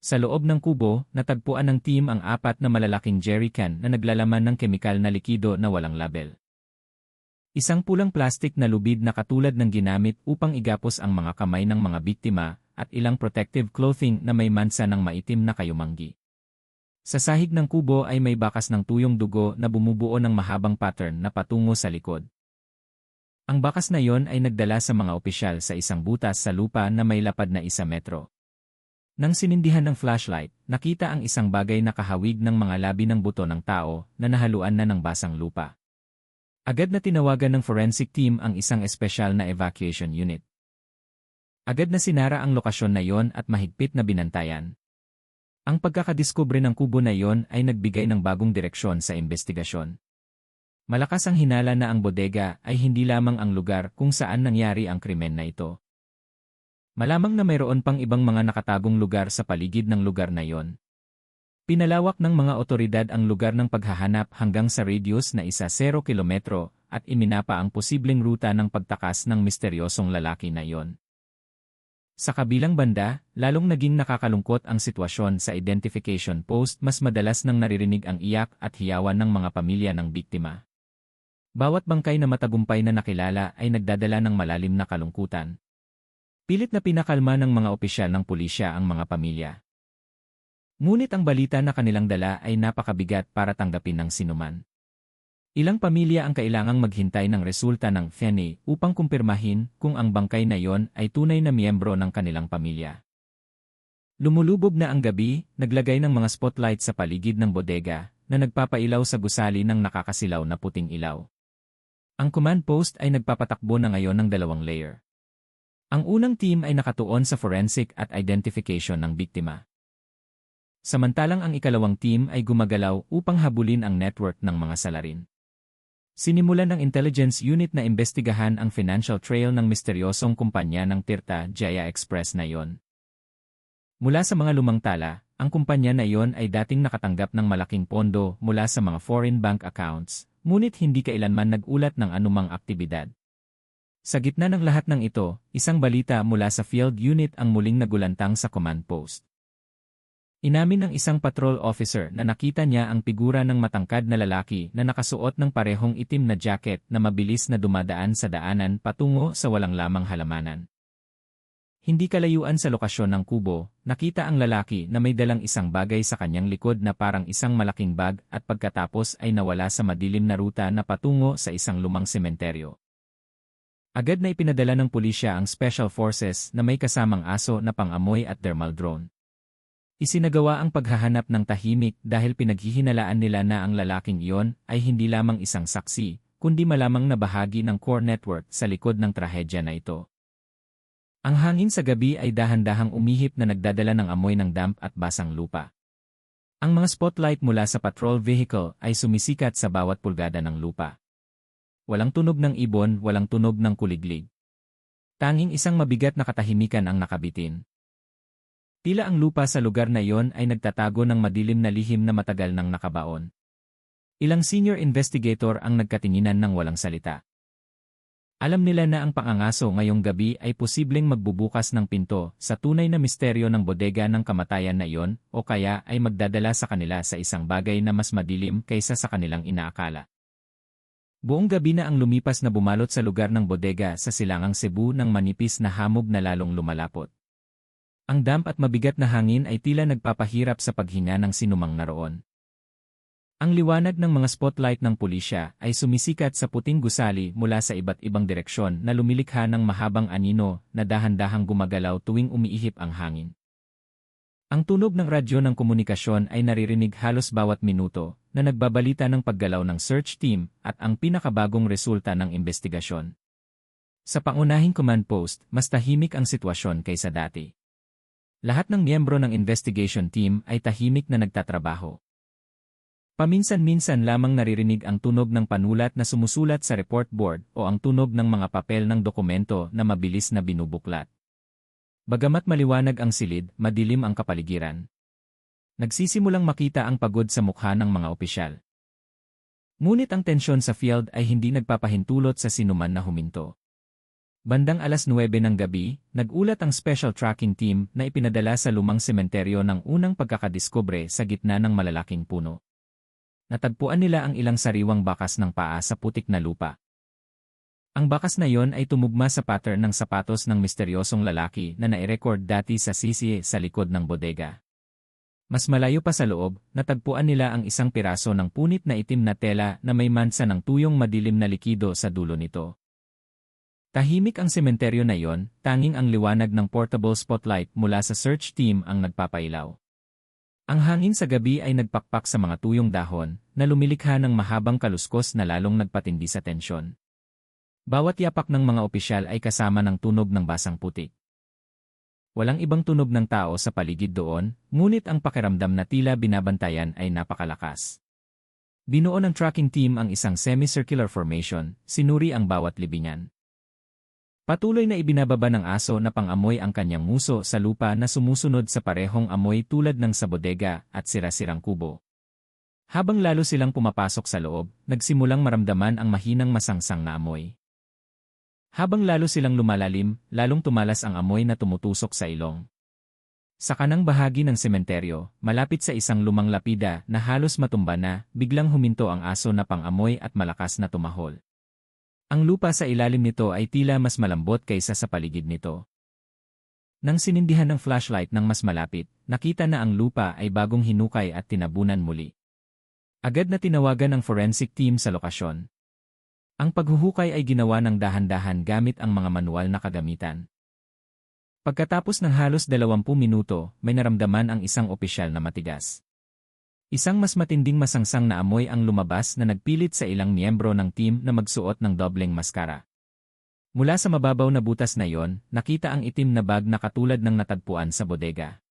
[SPEAKER 1] Sa loob ng kubo, natagpuan ng team ang 4 na malalaking jerrycan na naglalaman ng kemikal na likido na walang label. Isang pulang plastik na lubid na katulad ng ginamit upang igapos ang mga kamay ng mga biktima, at ilang protective clothing na may mansa ng maitim na kayumanggi. Sa sahig ng kubo ay may bakas ng tuyong dugo na bumubuo ng mahabang pattern na patungo sa likod. Ang bakas na yon ay nagdala sa mga opisyal sa isang butas sa lupa na may lapad na 1 metro. Nang sinindihan ng flashlight, nakita ang isang bagay na kahawig ng mga labi ng buto ng tao na nahaluan na ng basang lupa. Agad na tinawagan ng forensic team ang isang espesyal na evacuation unit. Agad na sinara ang lokasyon na yon at mahigpit na binantayan. Ang pagkakadiskubre ng kubo na yon ay nagbigay ng bagong direksyon sa investigasyon. Malakas ang hinala na ang bodega ay hindi lamang ang lugar kung saan nangyari ang krimen na ito. Malamang na mayroon pang ibang mga nakatagong lugar sa paligid ng lugar na yon. Pinalawak ng mga otoridad ang lugar ng paghahanap hanggang sa radius na 10 kilometro at iminapa ang posibleng ruta ng pagtakas ng misteryosong lalaki na yon. Sa kabilang banda, lalong naging nakakalungkot ang sitwasyon sa identification post, mas madalas nang naririnig ang iyak at hiyawan ng mga pamilya ng biktima. Bawat bangkay na matagumpay na nakilala ay nagdadala ng malalim na kalungkutan. Pilit na pinakalma ng mga opisyal ng pulisya ang mga pamilya. Ngunit ang balita na kanilang dala ay napakabigat para tanggapin ng sinuman. Ilang pamilya ang kailangang maghintay ng resulta ng DNA upang kumpirmahin kung ang bangkay na yon ay tunay na miyembro ng kanilang pamilya. Lumulubog na ang gabi, naglagay ng mga spotlight sa paligid ng bodega na nagpapailaw sa gusali ng nakakasilaw na puting ilaw. Ang command post ay nagpapatakbo na ngayon ng 2 layer. Ang unang team ay nakatuon sa forensic at identification ng biktima. Samantalang ang ikalawang team ay gumagalaw upang habulin ang network ng mga salarin. Sinimulan ng intelligence unit na imbestigahan ang financial trail ng misteryosong kumpanya ng Tirta Jaya Express na iyon. Mula sa mga lumang tala, ang kumpanya na iyon ay dating nakatanggap ng malaking pondo mula sa mga foreign bank accounts, ngunit hindi kailanman nag-ulat ng anumang aktibidad. Sa gitna ng lahat ng ito, isang balita mula sa field unit ang muling nagulantang sa command post. Inamin ng isang patrol officer na nakita niya ang figura ng matangkad na lalaki na nakasuot ng parehong itim na jacket na mabilis na dumadaan sa daanan patungo sa walang lamang halamanan. Hindi kalayuan sa lokasyon ng kubo, nakita ang lalaki na may dalang isang bagay sa kanyang likod na parang isang malaking bag at pagkatapos ay nawala sa madilim na ruta na patungo sa isang lumang sementeryo. Agad na ipinadala ng pulisya ang special forces na may kasamang aso na pang-amoy at thermal drone. Isinagawa ang paghahanap ng tahimik dahil pinaghihinalaan nila na ang lalaking iyon ay hindi lamang isang saksi, kundi malamang na bahagi ng core network sa likod ng trahedya na ito. Ang hangin sa gabi ay dahan-dahang umihip na nagdadala ng amoy ng damp at basang lupa. Ang mga spotlight mula sa patrol vehicle ay sumisikat sa bawat pulgada ng lupa. Walang tunog ng ibon, walang tunog ng kuliglig. Tanging isang mabigat na katahimikan ang nakabitin. Tila ang lupa sa lugar na iyon ay nagtatago ng madilim na lihim na matagal nang nakabaon. Ilang senior investigator ang nagkatinginan ng walang salita. Alam nila na ang pangangaso ngayong gabi ay posibleng magbubukas ng pinto sa tunay na misteryo ng bodega ng kamatayan na iyon o kaya ay magdadala sa kanila sa isang bagay na mas madilim kaysa sa kanilang inaakala. Buong gabi na ang lumipas na bumalot sa lugar ng bodega sa silangang Cebu ng manipis na hamog na lalong lumalapot. Ang damp at mabigat na hangin ay tila nagpapahirap sa paghinga ng sinumang naroon. Ang liwanag ng mga spotlight ng pulisya ay sumisikat sa puting gusali mula sa iba't ibang direksyon na lumilikha ng mahabang anino na dahan-dahang gumagalaw tuwing umiihip ang hangin. Ang tunog ng radyo ng komunikasyon ay naririnig halos bawat minuto na nagbabalita ng paggalaw ng search team at ang pinakabagong resulta ng investigasyon. Sa pangunahing command post, mas tahimik ang sitwasyon kaysa dati. Lahat ng miyembro ng investigation team ay tahimik na nagtatrabaho. Paminsan-minsan lamang naririnig ang tunog ng panulat na sumusulat sa report board o ang tunog ng mga papel ng dokumento na mabilis na binubuklat. Bagamat maliwanag ang silid, madilim ang kapaligiran. Nagsisimulang makita ang pagod sa mukha ng mga opisyal. Ngunit ang tensyon sa field ay hindi nagpapahintulot sa sinuman na huminto. Bandang 9:00 ng gabi, nag-ulat ang special tracking team na ipinadala sa lumang sementeryo ng unang pagkakadiskubre sa gitna ng malalaking puno. Natagpuan nila ang ilang sariwang bakas ng paa sa putik na lupa. Ang bakas na yon ay tumugma sa pattern ng sapatos ng misteryosong lalaki na nai-record dati sa CCA sa likod ng bodega. Mas malayo pa sa loob, natagpuan nila ang isang piraso ng punit na itim na tela na may mansa ng tuyong madilim na likido sa dulo nito. Tahimik ang sementeryo na iyon, tanging ang liwanag ng portable spotlight mula sa search team ang nagpapailaw. Ang hangin sa gabi ay nagpakpak sa mga tuyong dahon, na lumilikha ng mahabang kaluskos na lalong nagpatindi sa tensyon. Bawat yapak ng mga opisyal ay kasama ng tunog ng basang putik. Walang ibang tunog ng tao sa paligid doon, ngunit ang pakiramdam na tila binabantayan ay napakalakas. Binuo ng tracking team ang isang semicircular formation, sinuri ang bawat libingan. Patuloy na ibinababa ng aso na pang-amoy ang kanyang nguso sa lupa na sumusunod sa parehong amoy tulad ng sa bodega at sira-sirang kubo. Habang lalo silang pumapasok sa loob, nagsimulang maramdaman ang mahinang masangsang na amoy. Habang lalo silang lumalalim, lalong tumalas ang amoy na tumutusok sa ilong. Sa kanang bahagi ng sementeryo, malapit sa isang lumang lapida na halos matumba na, biglang huminto ang aso na pang-amoy at malakas na tumahol. Ang lupa sa ilalim nito ay tila mas malambot kaysa sa paligid nito. Nang sinindihan ng flashlight ng mas malapit, nakita na ang lupa ay bagong hinukay at tinabunan muli. Agad na tinawagan ang forensic team sa lokasyon. Ang paghuhukay ay ginawa ng dahan-dahan gamit ang mga manual na kagamitan. Pagkatapos ng halos 20 minuto, may naramdaman ang isang opisyal na matigas. Isang mas matinding masangsang na amoy ang lumabas na nagpilit sa ilang miyembro ng team na magsuot ng dobleng maskara. Mula sa mababaw na butas na iyon, nakita ang itim na bag na katulad ng natagpuan sa bodega.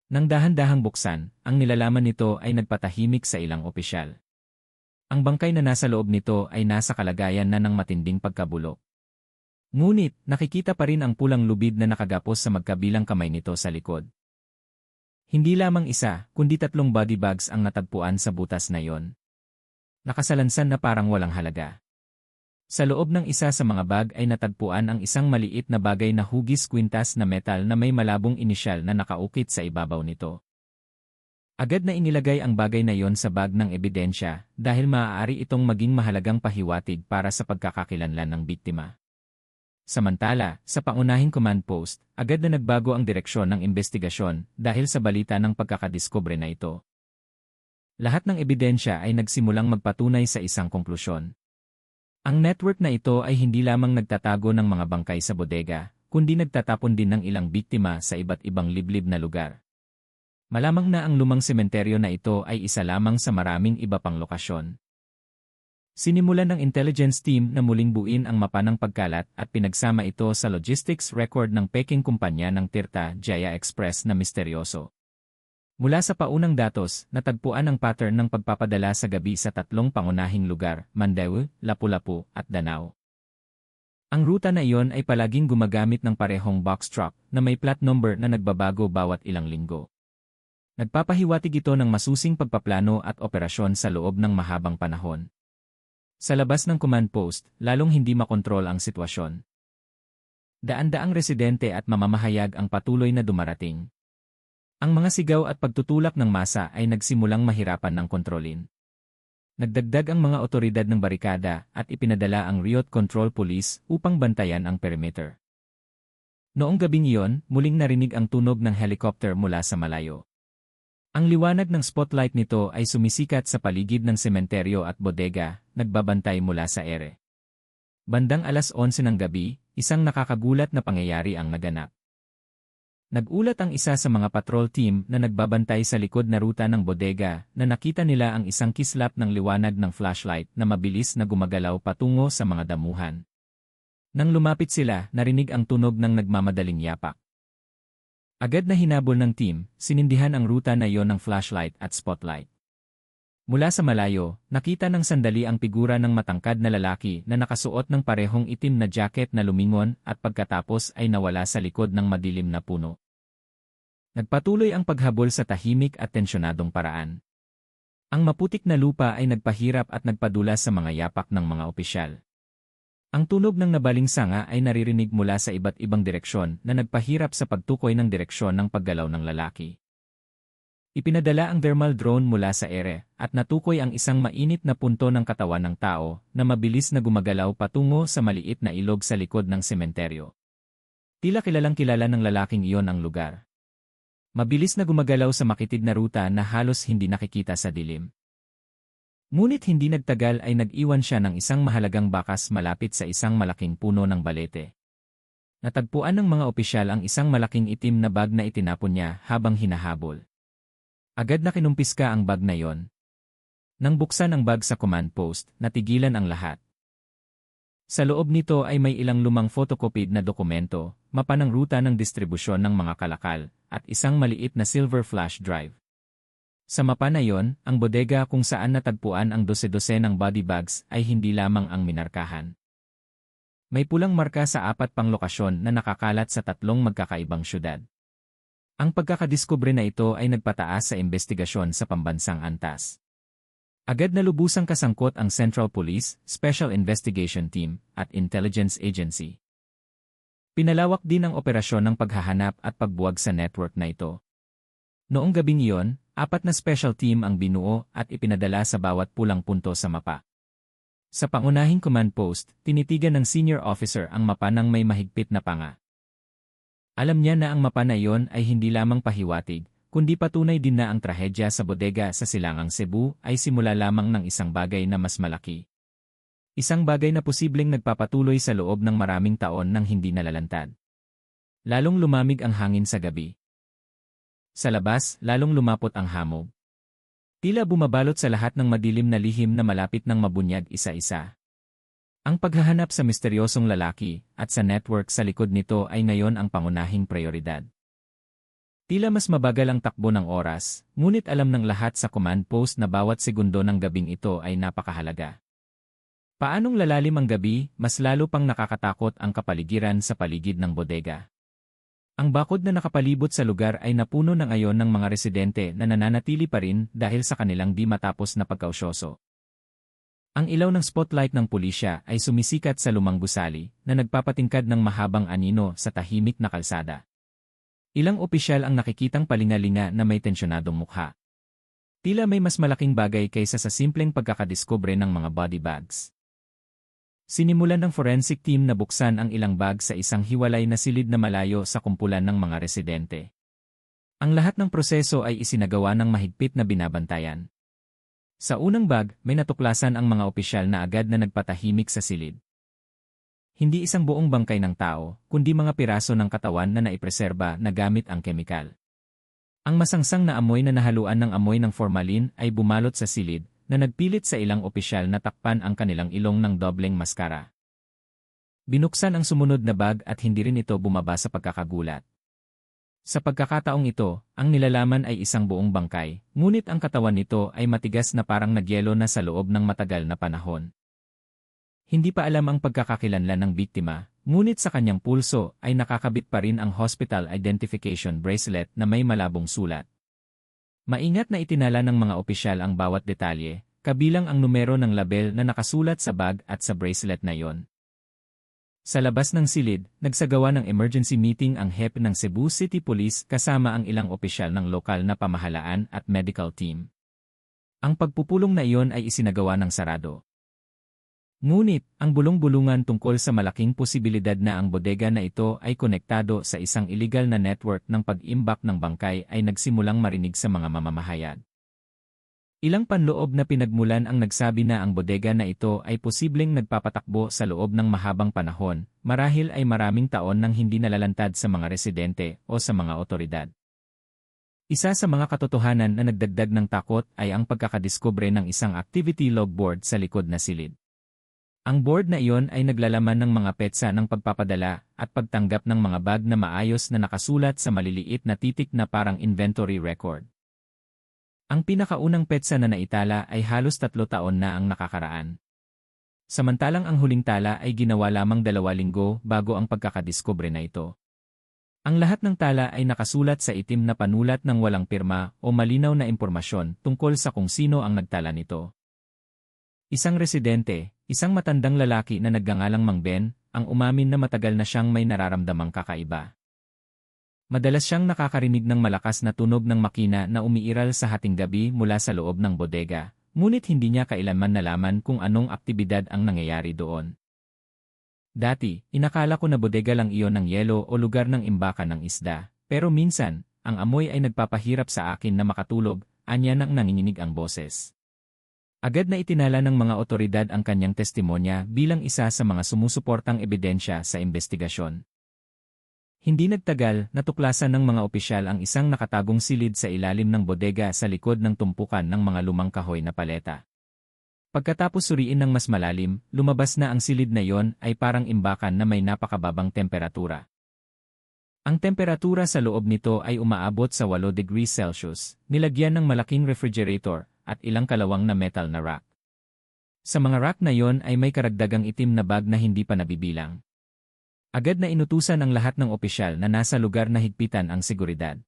[SPEAKER 1] Nang dahan-dahang buksan, ang nilalaman nito ay nagpatahimik sa ilang opisyal. Ang bangkay na nasa loob nito ay nasa kalagayan na ng matinding pagkabulok. Ngunit, nakikita pa rin ang pulang lubid na nakagapos sa magkabilang kamay nito sa likod. Hindi lamang isa, kundi 3 body bags ang natagpuan sa butas na iyon. Nakasalansan na parang walang halaga. Sa loob ng isa sa mga bag ay natagpuan ang isang maliit na bagay na hugis kwintas na metal na may malabong inisyal na nakaukit sa ibabaw nito. Agad na inilagay ang bagay na iyon sa bag ng ebidensya dahil maaari itong maging mahalagang pahiwatig para sa pagkakakilanlan ng biktima. Samantala, sa pangunahing command post, agad na nagbago ang direksyon ng investigasyon dahil sa balita ng pagkakadiskubre na ito. Lahat ng ebidensya ay nagsimulang magpatunay sa isang konklusyon. Ang network na ito ay hindi lamang nagtatago ng mga bangkay sa bodega, kundi nagtatapon din ng ilang biktima sa iba't ibang liblib na lugar. Malamang na ang lumang sementeryo na ito ay isa lamang sa maraming iba pang lokasyon. Sinimulan ng intelligence team na muling buuin ang mapa ng pagkalat at pinagsama ito sa logistics record ng Peking kumpanya ng Tirta Jaya Express na misteryoso. Mula sa paunang datos, natagpuan ang pattern ng pagpapadala sa gabi sa 3 pangunahing lugar, Mandaue, Lapu-Lapu, at Danao. Ang ruta na iyon ay palaging gumagamit ng parehong box truck na may plate number na nagbabago bawat ilang linggo. Nagpapahiwatig ito ng masusing pagpaplano at operasyon sa loob ng mahabang panahon. Sa labas ng command post, lalong hindi makontrol ang sitwasyon. Daan-daang residente at mamamahayag ang patuloy na dumarating. Ang mga sigaw at pagtutulak ng masa ay nagsimulang mahirapan ng kontrolin. Nagdagdag ang mga otoridad ng barikada at ipinadala ang Riot Control Police upang bantayan ang perimeter. Noong gabing iyon, muling narinig ang tunog ng helicopter mula sa malayo. Ang liwanag ng spotlight nito ay sumisikat sa paligid ng sementeryo at bodega, nagbabantay mula sa ere. Bandang 11:00 ng gabi, isang nakakagulat na pangyayari ang naganap. Nagulat ang isa sa mga patrol team na nagbabantay sa likod na ruta ng bodega na nakita nila ang isang kislap ng liwanag ng flashlight na mabilis na gumagalaw patungo sa mga damuhan. Nang lumapit sila, narinig ang tunog ng nagmamadaling yapak. Agad na hinabol ng team, sinindihan ang ruta na iyon ng flashlight at spotlight. Mula sa malayo, nakita ng sandali ang figura ng matangkad na lalaki na nakasuot ng parehong itim na jacket na lumingon at pagkatapos ay nawala sa likod ng madilim na puno. Nagpatuloy ang paghabol sa tahimik at tensyonadong paraan. Ang maputik na lupa ay nagpahirap at nagpadulas sa mga yapak ng mga opisyal. Ang tunog ng nabaling sanga ay naririnig mula sa iba't ibang direksyon na nagpahirap sa pagtukoy ng direksyon ng paggalaw ng lalaki. Ipinadala ang thermal drone mula sa ere at natukoy ang isang mainit na punto ng katawan ng tao na mabilis na gumagalaw patungo sa maliit na ilog sa likod ng sementeryo. Tila kilalang kilala ng lalaking iyon ang lugar. Mabilis na gumagalaw sa makitid na ruta na halos hindi nakikita sa dilim. Ngunit hindi nagtagal ay nag-iwan siya ng isang mahalagang bakas malapit sa isang malaking puno ng balete. Natagpuan ng mga opisyal ang isang malaking itim na bag na itinapon niya habang hinahabol. Agad na kinumpiska ang bag na yon. Nang buksan ang bag sa command post, natigilan ang lahat. Sa loob nito ay may ilang lumang photocopied na dokumento, mapa ng ruta ng distribusyon ng mga kalakal, at isang maliit na silver flash drive. Sa mapa na yon, ang bodega kung saan natagpuan ang dose-dosenang body bags ay hindi lamang ang minarkahan. May pulang marka sa 4 pang lokasyon na nakakalat sa 3 magkakaibang syudad. Ang pagkakadiskubre na ito ay nagpataas sa investigasyon sa pambansang antas. Agad na lubusang kasangkot ang Central Police, Special Investigation Team, at Intelligence Agency. Pinalawak din ang operasyon ng paghahanap at pagbuwag sa network na ito. Noong gabing iyon, 4 na special team ang binuo at ipinadala sa bawat pulang punto sa mapa. Sa pangunahing command post, tinitigan ng senior officer ang mapa ng may mahigpit na panga. Alam niya na ang mapa na iyon ay hindi lamang pahiwatig, kundi patunay din na ang trahedya sa bodega sa Silangang Cebu ay simula lamang ng isang bagay na mas malaki. Isang bagay na posibleng nagpapatuloy sa loob ng maraming taon nang hindi nalalantad. Lalong lumamig ang hangin sa gabi. Sa labas, lalong lumapot ang hamog. Tila bumabalot sa lahat ng madilim na lihim na malapit ng mabunyag isa-isa. Ang paghahanap sa misteryosong lalaki at sa network sa likod nito ay ngayon ang pangunahing prioridad. Tila mas mabagal ang takbo ng oras, ngunit alam ng lahat sa command post na bawat segundo ng gabing ito ay napakahalaga. Paanong lalalim ang gabi, mas lalo pang nakakatakot ang kapaligiran sa paligid ng bodega. Ang bakod na nakapalibot sa lugar ay napuno ng ayon ng mga residente na nananatili pa rin dahil sa kanilang di matapos na pagkausyoso. Ang ilaw ng spotlight ng pulisya ay sumisikat sa lumang gusali na nagpapatingkad ng mahabang anino sa tahimik na kalsada. Ilang opisyal ang nakikitang palingalinga na may tensyonadong mukha. Tila may mas malaking bagay kaysa sa simpleng pagkakadiskubre ng mga body bags. Sinimulan ng forensic team na buksan ang ilang bag sa isang hiwalay na silid na malayo sa kumpulan ng mga residente. Ang lahat ng proseso ay isinagawa ng mahigpit na binabantayan. Sa unang bag, may natuklasan ang mga opisyal na agad na nagpatahimik sa silid. Hindi isang buong bangkay ng tao, kundi mga piraso ng katawan na naipreserba na gamit ang kemikal. Ang masangsang na amoy na nahaluan ng amoy ng formalin ay bumalot sa silid, na nagpilit sa ilang opisyal na takpan ang kanilang ilong ng dobleng maskara. Binuksan ang sumunod na bag at hindi rin ito bumaba sa pagkakagulat. Sa pagkakataong ito, ang nilalaman ay isang buong bangkay, ngunit ang katawan nito ay matigas na parang nagyelo na sa loob ng matagal na panahon. Hindi pa alam ang pagkakakilanlan ng biktima, ngunit sa kanyang pulso ay nakakabit pa rin ang hospital identification bracelet na may malabong sulat. Maingat na itinala ng mga opisyal ang bawat detalye, kabilang ang numero ng label na nakasulat sa bag at sa bracelet na yon. Sa labas ng silid, nagsagawa ng emergency meeting ang hepe ng Cebu City Police kasama ang ilang opisyal ng lokal na pamahalaan at medical team. Ang pagpupulong na iyon ay isinagawa ng sarado. Ngunit, ang bulong-bulungan tungkol sa malaking posibilidad na ang bodega na ito ay konektado sa isang illegal na network ng pag-imbak ng bangkay ay nagsimulang marinig sa mga mamamahayag. Ilang panloob na pinagmulan ang nagsabi na ang bodega na ito ay posibleng nagpapatakbo sa loob ng mahabang panahon, marahil ay maraming taon nang hindi nalalantad sa mga residente o sa mga otoridad. Isa sa mga katotohanan na nagdagdag ng takot ay ang pagkakadiskubre ng isang activity log board sa likod na silid. Ang board na iyon ay naglalaman ng mga petsa ng pagpapadala at pagtanggap ng mga bag na maayos na nakasulat sa maliliit na titik na parang inventory record. Ang pinakaunang petsa na naitala ay halos 3 taon na ang nakakaraan. Samantalang ang huling tala ay ginawa lamang 2 linggo bago ang pagkakadiskubre na ito. Ang lahat ng tala ay nakasulat sa itim na panulat ng walang pirma o malinaw na impormasyon tungkol sa kung sino ang nagtala nito. Isang residente, isang matandang lalaki na nagngangalang Mang Ben, ang umamin na matagal na siyang may nararamdamang kakaiba. Madalas siyang nakakarinig ng malakas na tunog ng makina na umiiral sa hating gabi mula sa loob ng bodega, ngunit hindi niya kailanman nalaman kung anong aktibidad ang nangyayari doon. Dati, inakala ko na bodega lang iyon ng yelo o lugar ng imbakan ng isda, pero minsan, ang amoy ay nagpapahirap sa akin na makatulog, anya nang nanginginig ang boses. Agad na itinala ng mga otoridad ang kanyang testimonya bilang isa sa mga sumusuportang ebidensya sa investigasyon. Hindi nagtagal, natuklasan ng mga opisyal ang isang nakatagong silid sa ilalim ng bodega sa likod ng tumpukan ng mga lumang kahoy na paleta. Pagkatapos suriin ng mas malalim, lumabas na ang silid na yon ay parang imbakan na may napakababang temperatura. Ang temperatura sa loob nito ay umaabot sa 8 degrees Celsius, nilagyan ng malaking refrigerator, at ilang kalawang na metal na rack. Sa mga rack na yon ay may karagdagang itim na bag na hindi pa nabibilang. Agad na inutusan ang lahat ng opisyal na nasa lugar na higpitan ang seguridad.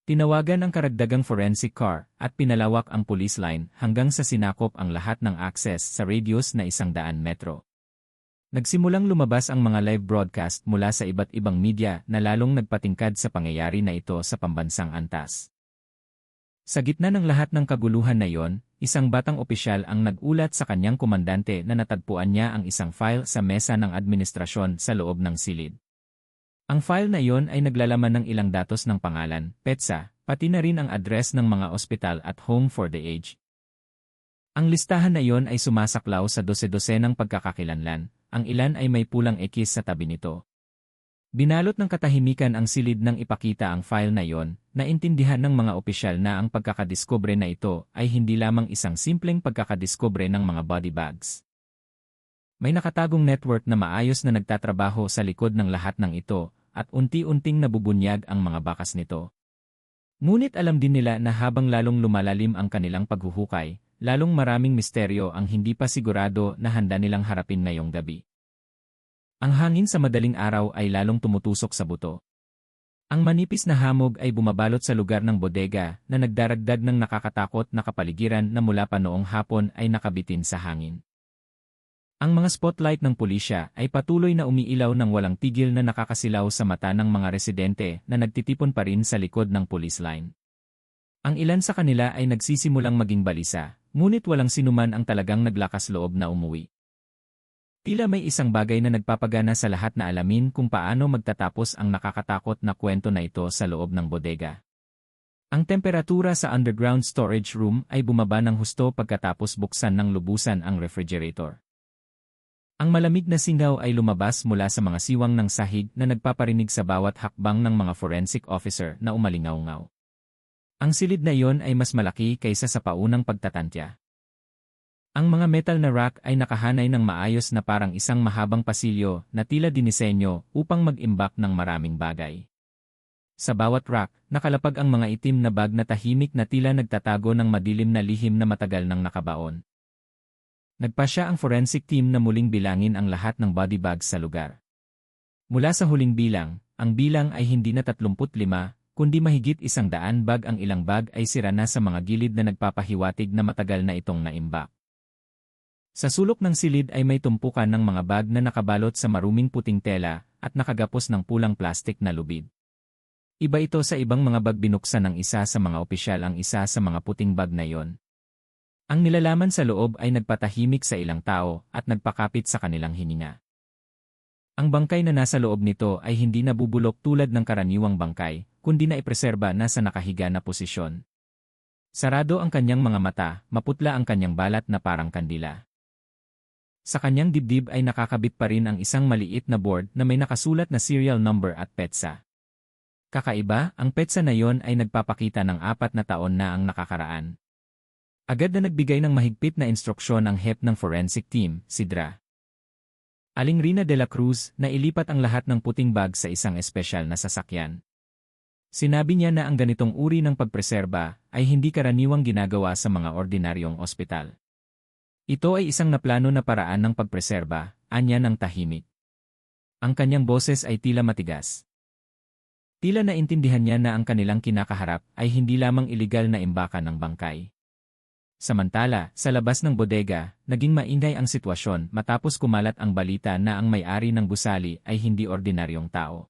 [SPEAKER 1] Tinawagan ang karagdagang forensic car at pinalawak ang police line hanggang sa sinakop ang lahat ng access sa radius na 100 metro. Nagsimulang lumabas ang mga live broadcast mula sa iba't ibang media na lalong nagpatingkad sa pangyayari na ito sa pambansang antas. Sa gitna ng lahat ng kaguluhan na iyon, isang batang opisyal ang nag-ulat sa kanyang komandante na natagpuan niya ang isang file sa mesa ng administrasyon sa loob ng silid. Ang file na iyon ay naglalaman ng ilang datos ng pangalan, petsa, pati na rin ang address ng mga ospital at home for the aged. Ang listahan na iyon ay sumasaklaw sa dose-dosenang pagkakakilanlan, ang ilan ay may pulang ekis sa tabi nito. Binalot ng katahimikan ang silid nang ipakita ang file na iyon, naintindihan ng mga opisyal na ang pagkakadiskubre na ito ay hindi lamang isang simpleng pagkakadiskubre ng mga body bags. May nakatagong network na maayos na nagtatrabaho sa likod ng lahat ng ito, at unti-unting nabubunyag ang mga bakas nito. Ngunit alam din nila na habang lalong lumalalim ang kanilang paghuhukay, lalong maraming misteryo ang hindi pa sigurado na handa nilang harapin ngayong gabi. Ang hangin sa madaling araw ay lalong tumutusok sa buto. Ang manipis na hamog ay bumabalot sa lugar ng bodega na nagdaragdag ng nakakatakot na kapaligiran na mula pa noong hapon ay nakabitin sa hangin. Ang mga spotlight ng pulisya ay patuloy na umiilaw ng walang tigil na nakakasilaw sa mata ng mga residente na nagtitipon pa rin sa likod ng police line. Ang ilan sa kanila ay nagsisimulang maging balisa, ngunit walang sinuman ang talagang naglakas loob na umuwi. Tila may isang bagay na nagpapagana sa lahat na alamin kung paano magtatapos ang nakakatakot na kwento na ito sa loob ng bodega. Ang temperatura sa underground storage room ay bumaba ng husto pagkatapos buksan ng lubusan ang refrigerator. Ang malamig na singaw ay lumabas mula sa mga siwang ng sahig na nagpaparinig sa bawat hakbang ng mga forensic officer na umalingaw-ngaw. Ang silid na iyon ay mas malaki kaysa sa paunang pagtatantya. Ang mga metal na rack ay nakahanay ng maayos na parang isang mahabang pasilyo na tila dinisenyo upang mag-imbak ng maraming bagay. Sa bawat rack, nakalapag ang mga itim na bag na tahimik na tila nagtatago ng madilim na lihim na matagal nang nakabaon. Nagpasya ang forensic team na muling bilangin ang lahat ng body bags sa lugar. Mula sa huling bilang, ang bilang ay hindi na 35, kundi mahigit 100 bag. Ang ilang bag ay sira na sa mga gilid na nagpapahiwatig na matagal na itong naimbak. Sa sulok ng silid ay may tumpukan ng mga bag na nakabalot sa maruming puting tela at nakagapos ng pulang plastik na lubid. Iba ito sa ibang mga bag. Binuksan ng isa sa mga opisyal ang isa sa mga puting bag na yon. Ang nilalaman sa loob ay nagpatahimik sa ilang tao at nagpakapit sa kanilang hininga. Ang bangkay na nasa loob nito ay hindi nabubulok tulad ng karaniwang bangkay, kundi na ipreserba na sa nakahiga na posisyon. Sarado ang kanyang mga mata, maputla ang kanyang balat na parang kandila. Sa kanyang dibdib ay nakakabit pa rin ang isang maliit na board na may nakasulat na serial number at petsa. Kakaiba, ang petsa na yon ay nagpapakita ng 4 na taon na ang nakakaraan. Agad na nagbigay ng mahigpit na instruksyon ang head ng forensic team, si Dra. Aling Rina de la Cruz, na ilipat ang lahat ng puting bag sa isang espesyal na sasakyan. Sinabi niya na ang ganitong uri ng pagpreserba ay hindi karaniwang ginagawa sa mga ordinaryong ospital. Ito ay isang naplano na paraan ng pagpreserba, anya ng tahimik. Ang kanyang boses ay tila matigas. Tila naintindihan niya na ang kanilang kinakaharap ay hindi lamang iligal na imbakan ng bangkay. Samantala, sa labas ng bodega, naging maingay ang sitwasyon matapos kumalat ang balita na ang may-ari ng gusali ay hindi ordinaryong tao.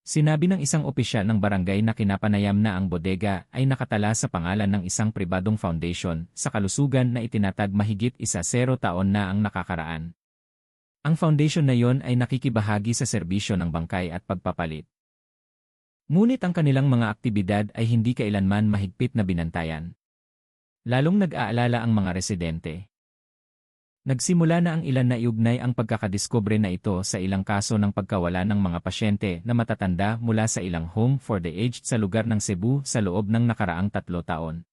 [SPEAKER 1] Sinabi ng isang opisyal ng barangay na kinapanayam na ang bodega ay nakatala sa pangalan ng isang pribadong foundation sa kalusugan na itinatag mahigit 10 taon na ang nakakaraan. Ang foundation na yon ay nakikibahagi sa serbisyo ng bangkay at pagpapalit. Ngunit ang kanilang mga aktibidad ay hindi kailanman mahigpit na binantayan. Lalong nag-aalala ang mga residente. Nagsimula na ang ilan na iugnay ang pagkakadiskubre na ito sa ilang kaso ng pagkawala ng mga pasyente na matatanda mula sa ilang home for the aged sa lugar ng Cebu sa loob ng nakaraang 3 taon.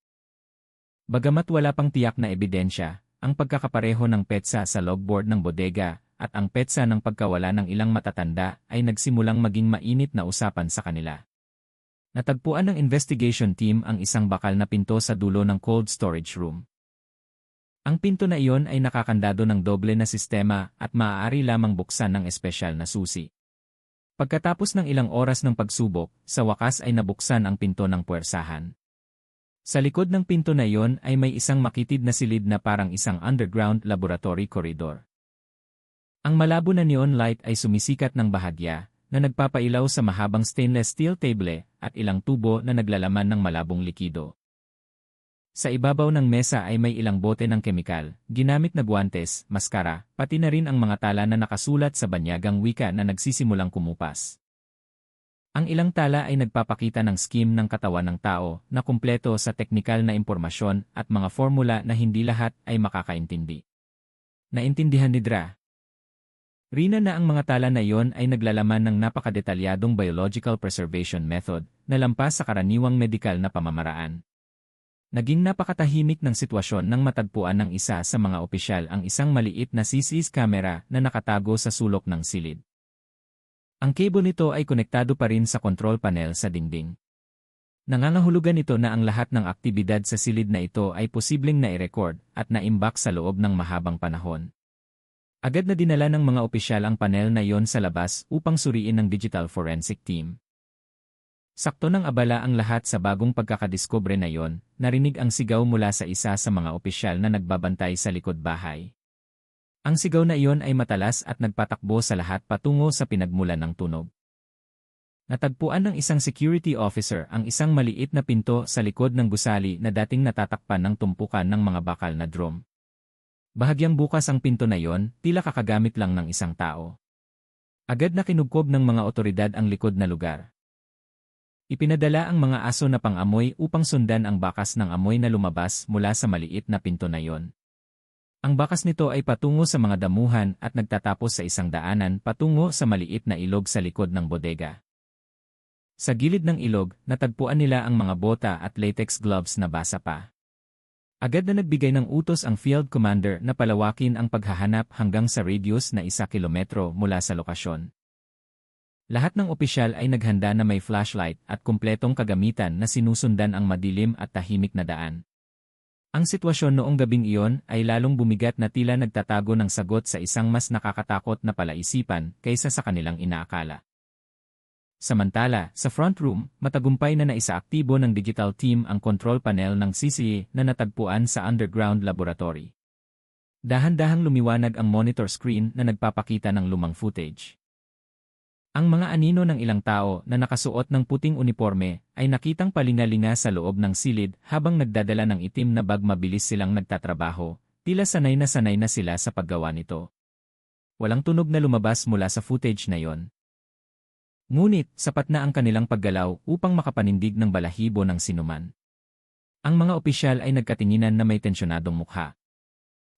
[SPEAKER 1] Bagamat wala pang tiyak na ebidensya, ang pagkakapareho ng petsa sa logboard ng bodega at ang petsa ng pagkawala ng ilang matatanda ay nagsimulang maging mainit na usapan sa kanila. Natagpuan ng investigation team ang isang bakal na pinto sa dulo ng cold storage room. Ang pinto na iyon ay nakakandado ng doble na sistema at maaari lamang buksan ng espesyal na susi. Pagkatapos ng ilang oras ng pagsubok, sa wakas ay nabuksan ang pinto ng puwersahan. Sa likod ng pinto na iyon ay may isang makitid na silid na parang isang underground laboratory corridor. Ang malabo na neon light ay sumisikat ng bahagya na nagpapailaw sa mahabang stainless steel table at ilang tubo na naglalaman ng malabong likido. Sa ibabaw ng mesa ay may ilang bote ng kemikal, ginamit na guwantes, maskara, pati na rin ang mga tala na nakasulat sa banyagang wika na nagsisimulang kumupas. Ang ilang tala ay nagpapakita ng scheme ng katawan ng tao na kumpleto sa teknikal na impormasyon at mga formula na hindi lahat ay makakaintindi. Naintindihan ni Dra. Rina na ang mga tala na iyon ay naglalaman ng napakadetalyadong biological preservation method na lampas sa karaniwang medikal na pamamaraan. Naging napakatahimik ng sitwasyon nang matagpuan ng isa sa mga opisyal ang isang maliit na CCTV camera na nakatago sa sulok ng silid. Ang cable nito ay konektado pa rin sa control panel sa dingding. Nangangahulugan ito na ang lahat ng aktibidad sa silid na ito ay posibleng na-record at naimbak sa loob ng mahabang panahon. Agad na dinala ng mga opisyal ang panel na iyon sa labas upang suriin ng digital forensic team. Sakto ng abala ang lahat sa bagong pagkakadiskubre na iyon, narinig ang sigaw mula sa isa sa mga opisyal na nagbabantay sa likod bahay. Ang sigaw na iyon ay matalas at nagpatakbo sa lahat patungo sa pinagmulan ng tunog. Natagpuan ng isang security officer ang isang maliit na pinto sa likod ng gusali na dating natatakpan ng tumpukan ng mga bakal na drum. Bahagyang bukas ang pinto na iyon, tila kakagamit lang ng isang tao. Agad na kinubkob ng mga otoridad ang likod na lugar. Ipinadala ang mga aso na pang-amoy upang sundan ang bakas ng amoy na lumabas mula sa maliit na pinto na iyon. Ang bakas nito ay patungo sa mga damuhan at nagtatapos sa isang daanan patungo sa maliit na ilog sa likod ng bodega. Sa gilid ng ilog, natagpuan nila ang mga bota at latex gloves na basa pa. Agad na nagbigay ng utos ang field commander na palawakin ang paghahanap hanggang sa radius na 1 kilometro mula sa lokasyon. Lahat ng opisyal ay naghanda na may flashlight at kumpletong kagamitan na sinusundan ang madilim at tahimik na daan. Ang sitwasyon noong gabing iyon ay lalong bumigat na tila nagtatago ng sagot sa isang mas nakakatakot na palaisipan kaysa sa kanilang inaakala. Samantala, sa front room, matagumpay na naisaaktibo ng digital team ang control panel ng CCA na natagpuan sa underground laboratory. Dahan-dahang lumiwanag ang monitor screen na nagpapakita ng lumang footage. Ang mga anino ng ilang tao na nakasuot ng puting uniforme ay nakitang palingalinga sa loob ng silid habang nagdadala ng itim na bag. Mabilis silang nagtatrabaho, tila sanay na sila sa paggawa nito. Walang tunog na lumabas mula sa footage na yon. Ngunit, sapat na ang kanilang paggalaw upang makapanindig ng balahibo ng sinuman. Ang mga opisyal ay nagkatinginan na may tensyonadong mukha.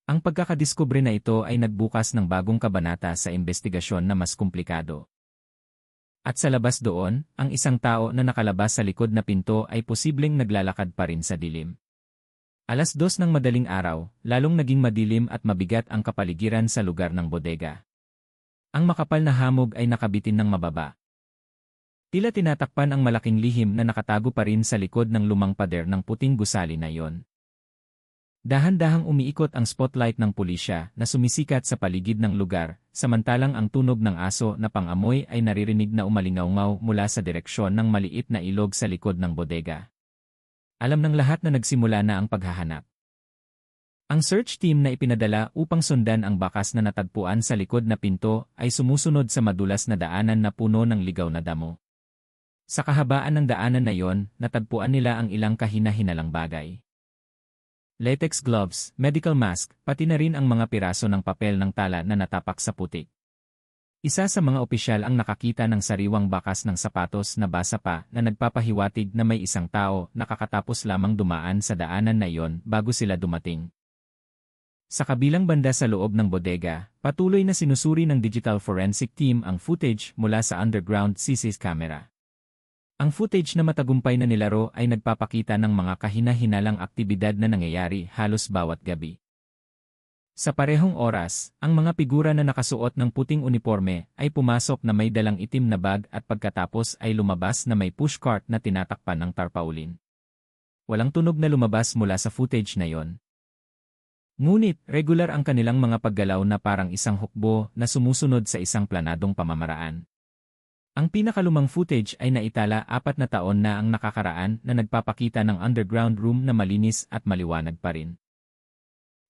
[SPEAKER 1] Ang pagkakadiskubre na ito ay nagbukas ng bagong kabanata sa investigasyon na mas komplikado. At sa labas doon, ang isang tao na nakalabas sa likod na pinto ay posibleng naglalakad pa rin sa dilim. 2:00 ng madaling araw, lalong naging madilim at mabigat ang kapaligiran sa lugar ng bodega. Ang makapal na hamog ay nakabitin ng mababa. Tila tinatakpan ang malaking lihim na nakatago pa rin sa likod ng lumang pader ng puting gusali na iyon. Dahan-dahang umiikot ang spotlight ng pulisya na sumisikat sa paligid ng lugar, samantalang ang tunog ng aso na pang-amoy ay naririnig na umalingaw-ngaw mula sa direksyon ng maliit na ilog sa likod ng bodega. Alam ng lahat na nagsimula na ang paghahanap. Ang search team na ipinadala upang sundan ang bakas na natagpuan sa likod na pinto ay sumusunod sa madulas na daanan na puno ng ligaw na damo. Sa kahabaan ng daanan na iyon, natagpuan nila ang ilang kahina-hinalang bagay. Latex gloves, medical mask, pati na rin ang mga piraso ng papel ng tala na natapak sa putik. Isa sa mga opisyal ang nakakita ng sariwang bakas ng sapatos na basa pa na nagpapahiwatig na may isang tao na kakatapos lamang dumaan sa daanan na iyon bago sila dumating. Sa kabilang banda sa loob ng bodega, patuloy na sinusuri ng digital forensic team ang footage mula sa underground CCTV camera. Ang footage na matagumpay na nilaro ay nagpapakita ng mga kahina-hinalang aktibidad na nangyayari halos bawat gabi. Sa parehong oras, ang mga figura na nakasuot ng puting uniforme ay pumasok na may dalang itim na bag at pagkatapos ay lumabas na may pushcart na tinatakpan ng tarpaulin. Walang tunog na lumabas mula sa footage na yon. Ngunit, regular ang kanilang mga paggalaw na parang isang hukbo na sumusunod sa isang planadong pamamaraan. Ang pinakalumang footage ay naitala 4 na taon na ang nakakaraan na nagpapakita ng underground room na malinis at maliwanag pa rin.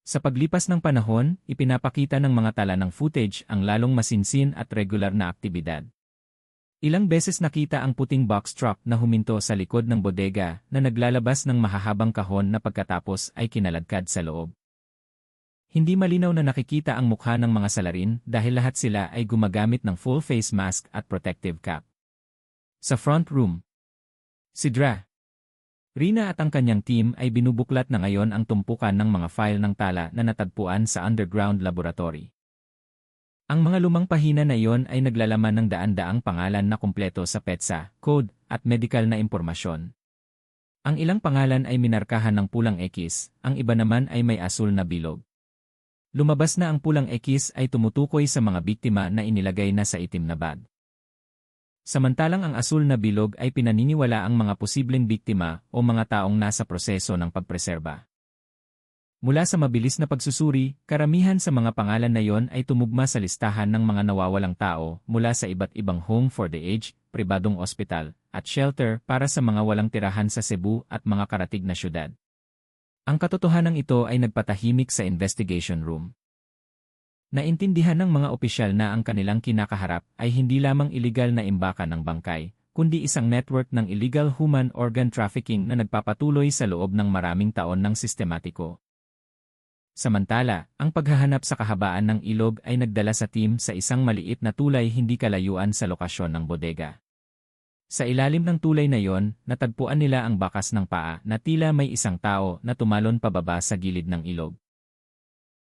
[SPEAKER 1] Sa paglipas ng panahon, ipinapakita ng mga tala ng footage ang lalong masinsin at regular na aktibidad. Ilang beses nakita ang puting box truck na huminto sa likod ng bodega na naglalabas ng mahahabang kahon na pagkatapos ay kinaladkad sa loob. Hindi malinaw na nakikita ang mukha ng mga salarin dahil lahat sila ay gumagamit ng full face mask at protective cap. Sa front room, si Rina at ang kanyang team ay binubuklat na ngayon ang tumpukan ng mga file ng tala na natagpuan sa underground laboratory. Ang mga lumang pahina na iyon ay naglalaman ng daan-daang pangalan na kumpleto sa petsa, code, at medical na impormasyon. Ang ilang pangalan ay minarkahan ng pulang X, ang iba naman ay may asul na bilog. Lumabas na ang pulang X ay tumutukoy sa mga biktima na inilagay na sa itim na bag. Samantalang ang asul na bilog ay pinaniniwala ang mga posibleng biktima o mga taong nasa proseso ng pagpreserba. Mula sa mabilis na pagsusuri, karamihan sa mga pangalan na iyon ay tumugma sa listahan ng mga nawawalang tao mula sa iba't ibang home for the aged, pribadong ospital, at shelter para sa mga walang tirahan sa Cebu at mga karatig na syudad. Ang katotohanan ito ay nagpatahimik sa investigation room. Naintindihan ng mga opisyal na ang kanilang kinakaharap ay hindi lamang iligal na imbakan ng bangkay, kundi isang network ng illegal human organ trafficking na nagpapatuloy sa loob ng maraming taon ng sistematiko. Samantala, ang paghahanap sa kahabaan ng ilog ay nagdala sa team sa isang maliit na tulay hindi kalayuan sa lokasyon ng bodega. Sa ilalim ng tulay na iyon, natagpuan nila ang bakas ng paa na tila may isang tao na tumalon pababa sa gilid ng ilog.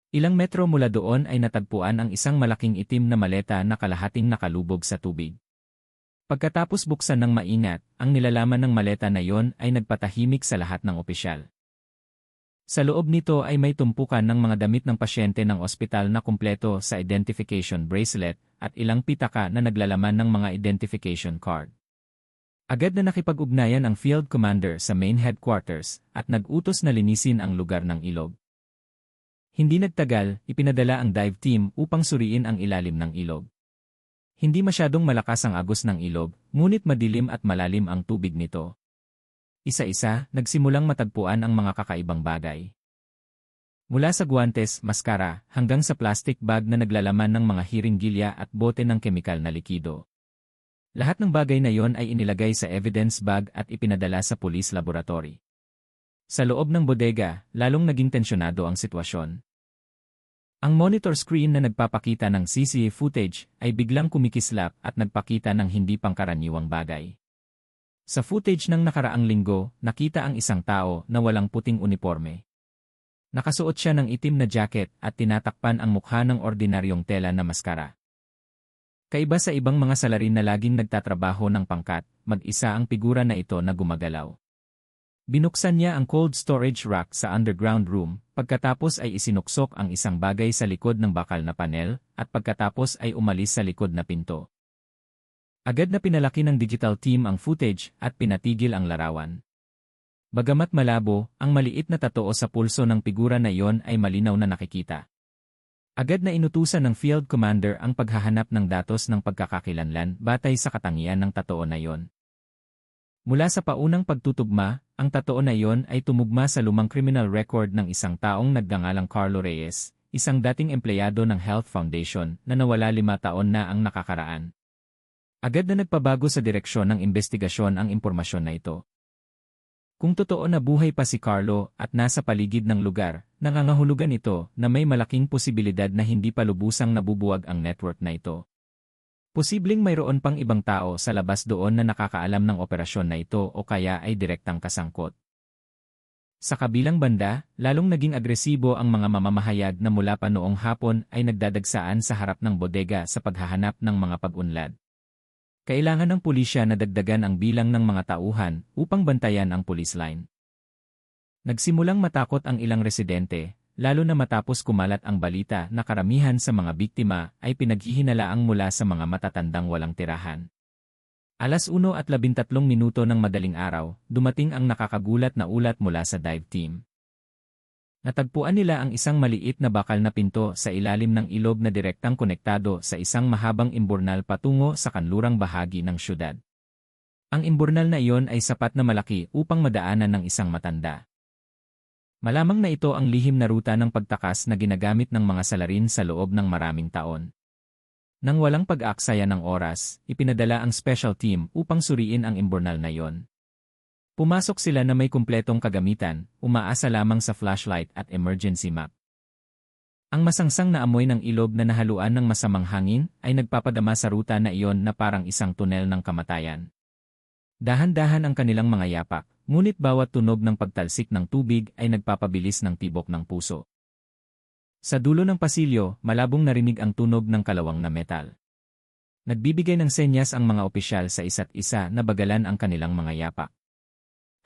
[SPEAKER 1] Ilang metro mula doon ay natagpuan ang isang malaking itim na maleta na kalahating nakalubog sa tubig. Pagkatapos buksan ng maingat, ang nilalaman ng maleta na iyon ay nagpatahimik sa lahat ng opisyal. Sa loob nito ay may tumpukan ng mga damit ng pasyente ng ospital na kumpleto sa identification bracelet at ilang pitaka na naglalaman ng mga identification card. Agad na nakipag-ugnayan ang field commander sa main headquarters at nag-utos na linisin ang lugar ng ilog. Hindi nagtagal, ipinadala ang dive team upang suriin ang ilalim ng ilog. Hindi masyadong malakas ang agos ng ilog, ngunit madilim at malalim ang tubig nito. Isa-isa, nagsimulang matagpuan ang mga kakaibang bagay. Mula sa guwantes, maskara, hanggang sa plastic bag na naglalaman ng mga hiringgilya at bote ng kemikal na likido. Lahat ng bagay na yon ay inilagay sa evidence bag at ipinadala sa police laboratory. Sa loob ng bodega, lalong naging tensyonado ang sitwasyon. Ang monitor screen na nagpapakita ng CCTV footage ay biglang kumikislap at nagpakita ng hindi pangkaraniwang bagay. Sa footage ng nakaraang linggo, nakita ang isang tao na walang puting uniforme. Nakasuot siya ng itim na jacket at tinatakpan ang mukha ng ordinaryong tela na maskara. Kaiba sa ibang mga salarin na laging nagtatrabaho ng pangkat, mag-isa ang figura na ito na gumagalaw. Binuksan niya ang cold storage rack sa underground room, pagkatapos ay isinuksok ang isang bagay sa likod ng bakal na panel, at pagkatapos ay umalis sa likod na pinto. Agad na pinalaki ng digital team ang footage at pinatigil ang larawan. Bagamat malabo, ang maliit na tatoo sa pulso ng figura na iyon ay malinaw na nakikita. Agad na inutusan ng field commander ang paghahanap ng datos ng pagkakakilanlan batay sa katangian ng tatoo na iyon. Mula sa paunang pagtutugma, ang tatoo na iyon ay tumugma sa lumang criminal record ng isang taong nagngangalang Carlo Reyes, isang dating empleyado ng Health Foundation na nawala 5 taon na ang nakakaraan. Agad na nagpabago sa direksyon ng investigasyon ang impormasyon na ito. Kung totoo na buhay pa si Carlo at nasa paligid ng lugar, nangangahulugan ito na may malaking posibilidad na hindi pa lubusang nabubuwag ang network na ito. Posibleng mayroon pang ibang tao sa labas doon na nakakaalam ng operasyon na ito o kaya ay direktang kasangkot. Sa kabilang banda, lalong naging agresibo ang mga mamamahayag na mula pa noong hapon ay nagdadagsaan sa harap ng bodega sa paghahanap ng mga pag-unlad. Kailangan ng pulisya na dagdagan ang bilang ng mga tauhan upang bantayan ang police line. Nagsimulang matakot ang ilang residente, lalo na matapos kumalat ang balita na karamihan sa mga biktima ay pinaghihinalaang mula sa mga matatandang walang tirahan. 1:13 ng madaling araw, dumating ang nakakagulat na ulat mula sa dive team. Natagpuan nila ang isang maliit na bakal na pinto sa ilalim ng ilog na direktang konektado sa isang mahabang imburnal patungo sa kanlurang bahagi ng syudad. Ang imburnal na iyon ay sapat na malaki upang madaanan ng isang matanda. Malamang na ito ang lihim na ruta ng pagtakas na ginagamit ng mga salarin sa loob ng maraming taon. Nang walang pag-aaksaya ng oras, ipinadala ang special team upang suriin ang imburnal na iyon. Pumasok sila na may kumpletong kagamitan, umaasa lamang sa flashlight at emergency map. Ang masangsang na amoy ng ilog na nahaluan ng masamang hangin ay nagpapadama sa ruta na iyon na parang isang tunel ng kamatayan. Dahan-dahan ang kanilang mga yapak, ngunit bawat tunog ng pagtalsik ng tubig ay nagpapabilis ng tibok ng puso. Sa dulo ng pasilyo, malabong narinig ang tunog ng kalawang na metal. Nagbibigay ng senyas ang mga opisyal sa isa't isa na bagalan ang kanilang mga yapak.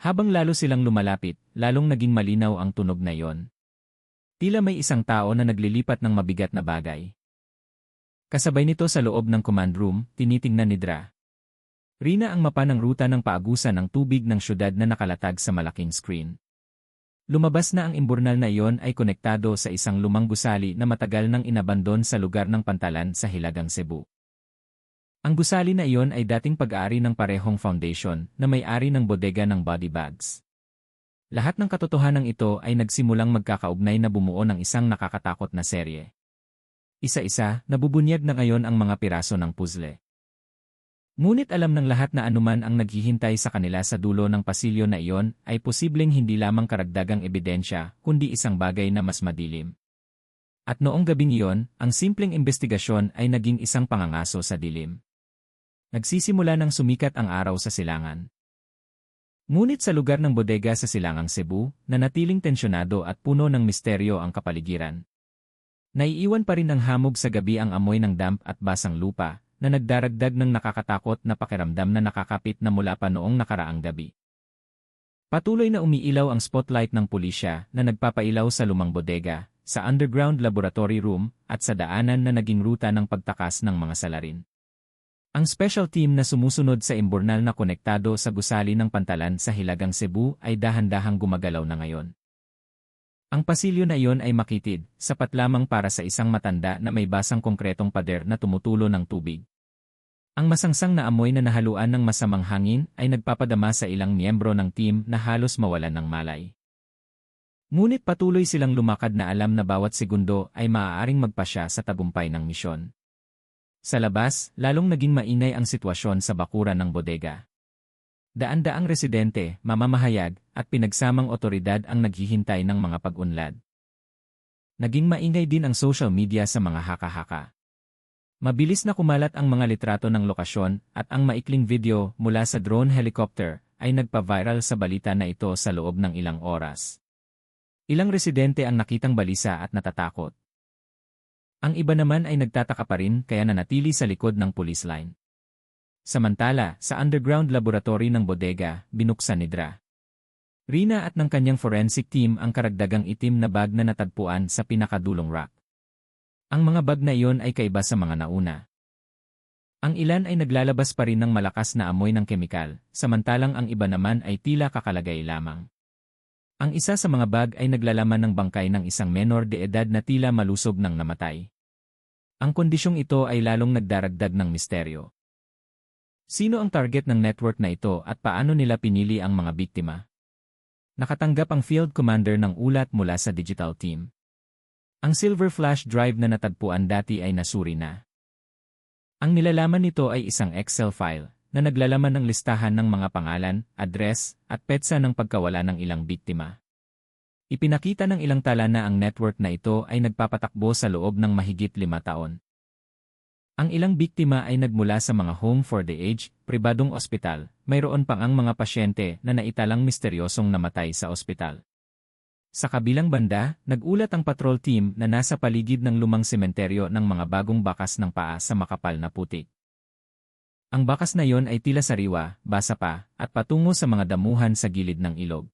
[SPEAKER 1] Habang lalo silang lumalapit, lalong naging malinaw ang tunog na iyon. Tila may isang tao na naglilipat ng mabigat na bagay. Kasabay nito sa loob ng command room, tinitingnan ni Dra. Rina ang mapa ng ruta ng paagusan ng tubig ng syudad na nakalatag sa malaking screen. Lumabas na ang imburnal na iyon ay konektado sa isang lumang gusali na matagal nang inabandon sa lugar ng Pantalan sa Hilagang Cebu. Ang gusali na iyon ay dating pag-aari ng parehong foundation na may-ari ng bodega ng body bags. Lahat ng katotohanan ito ay nagsimulang magkakaugnay na bumuo ng isang nakakatakot na serye. Isa-isa, nabubunyag na ngayon ang mga piraso ng puzzle. Ngunit alam ng lahat na anuman ang naghihintay sa kanila sa dulo ng pasilyo na iyon ay posibleng hindi lamang karagdagang ebidensya kundi isang bagay na mas madilim. At noong gabing iyon, ang simpleng investigasyon ay naging isang pangangaso sa dilim. Nagsisimula ng sumikat ang araw sa silangan. Ngunit sa lugar ng bodega sa Silangang Cebu, nanatiling tensyonado at puno ng misteryo ang kapaligiran. Naiiwan pa rin ng hamog sa gabi ang amoy ng damp at basang lupa, na nagdaragdag ng nakakatakot na pakiramdam na nakakapit na mula pa noong nakaraang gabi. Patuloy na umiilaw ang spotlight ng pulisya na nagpapailaw sa lumang bodega, sa underground laboratory room, at sa daanan na naging ruta ng pagtakas ng mga salarin. Ang special team na sumusunod sa imburnal na konektado sa gusali ng Pantalan sa Hilagang Cebu ay dahan-dahang gumagalaw na ngayon. Ang pasilyo na iyon ay makitid, sapat lamang para sa isang matanda na may basang konkretong pader na tumutulo ng tubig. Ang masangsang na amoy na nahaluan ng masamang hangin ay nagpapadama sa ilang miyembro ng team na halos mawalan ng malay. Ngunit patuloy silang lumakad na alam na bawat segundo ay maaaring magpasya sa tagumpay ng misyon. Sa labas, lalong naging mainay ang sitwasyon sa bakuran ng bodega. Daan-daang residente, mamamahayag, at pinagsamang otoridad ang naghihintay ng mga pag-unlad. Naging maingay din ang social media sa mga haka-haka. Mabilis na kumalat ang mga litrato ng lokasyon at ang maikling video mula sa drone helicopter ay nagpa-viral sa balita na ito sa loob ng ilang oras. Ilang residente ang nakitang balisa at natatakot. Ang iba naman ay nagtataka pa rin kaya nanatili sa likod ng police line. Samantala, sa underground laboratory ng bodega, binuksan ni Dra. Rina at ng kanyang forensic team ang karagdagang itim na bag na natagpuan sa pinakadulong rack. Ang mga bag na iyon ay kaiba sa mga nauna. Ang ilan ay naglalabas pa rin ng malakas na amoy ng kemikal, samantalang ang iba naman ay tila kakalagay lamang. Ang isa sa mga bag ay naglalaman ng bangkay ng isang menor de edad na tila malusog nang namatay. Ang kondisyong ito ay lalong nagdaragdag ng misteryo. Sino ang target ng network na ito at paano nila pinili ang mga biktima? Nakatanggap ang field commander ng ulat mula sa digital team. Ang silver flash drive na natagpuan dati ay nasuri na. Ang nilalaman nito ay isang Excel file na naglalaman ng listahan ng mga pangalan, address, at petsa ng pagkawala ng ilang biktima. Ipinakita ng ilang tala na ang network na ito ay nagpapatakbo sa loob ng mahigit 5 taon. Ang ilang biktima ay nagmula sa mga home for the aged, pribadong ospital, mayroon pang ang mga pasyente na naitalang misteryosong namatay sa ospital. Sa kabilang banda, nagulat ang patrol team na nasa paligid ng lumang sementeryo ng mga bagong bakas ng paa sa makapal na putik. Ang bakas na yon ay tila sariwa, basa pa, at patungo sa mga damuhan sa gilid ng ilog.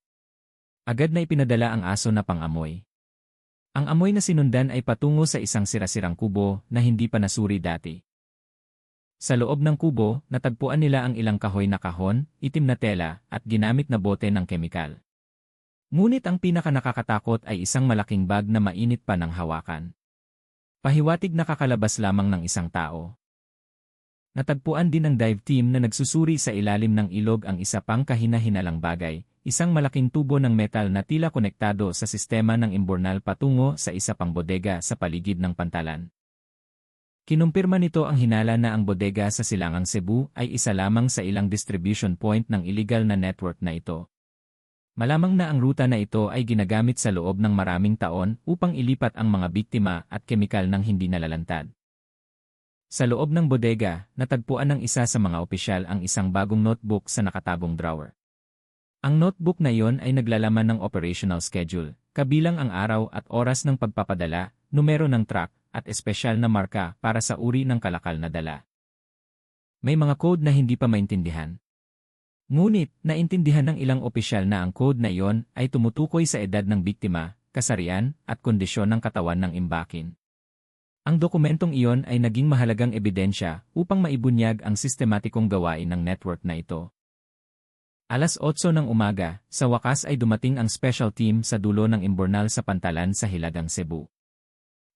[SPEAKER 1] Agad na ipinadala ang aso na pang-amoy. Ang amoy na sinundan ay patungo sa isang sirasirang kubo na hindi pa nasuri dati. Sa loob ng kubo, natagpuan nila ang ilang kahoy na kahon, itim na tela, at ginamit na bote ng kemikal. Ngunit ang pinakanakakatakot ay isang malaking bag na mainit pa ng hawakan. Pahiwatig na kakalabas lamang ng isang tao. Natagpuan din ng dive team na nagsusuri sa ilalim ng ilog ang isa pang kahina-hinalang bagay, isang malaking tubo ng metal na tila konektado sa sistema ng imburnal patungo sa isa pang bodega sa paligid ng pantalan. Kinumpirma nito ang hinala na ang bodega sa Silangang Cebu ay isa lamang sa ilang distribution point ng illegal na network na ito. Malamang na ang ruta na ito ay ginagamit sa loob ng maraming taon upang ilipat ang mga biktima at kemikal ng hindi nalalantad. Sa loob ng bodega, natagpuan ng isa sa mga opisyal ang isang bagong notebook sa nakatabong drawer. Ang notebook na iyon ay naglalaman ng operational schedule, kabilang ang araw at oras ng pagpapadala, numero ng truck, at espesyal na marka para sa uri ng kalakal na dala. May mga code na hindi pa maintindihan. Ngunit, naintindihan ng ilang opisyal na ang code na iyon ay tumutukoy sa edad ng biktima, kasarian, at kondisyon ng katawan ng imbakin. Ang dokumentong iyon ay naging mahalagang ebidensya upang maibunyag ang sistematikong gawain ng network na ito. Alas 8 ng umaga, sa wakas ay dumating ang special team sa dulo ng imburnal sa pantalan sa Hilagang Cebu.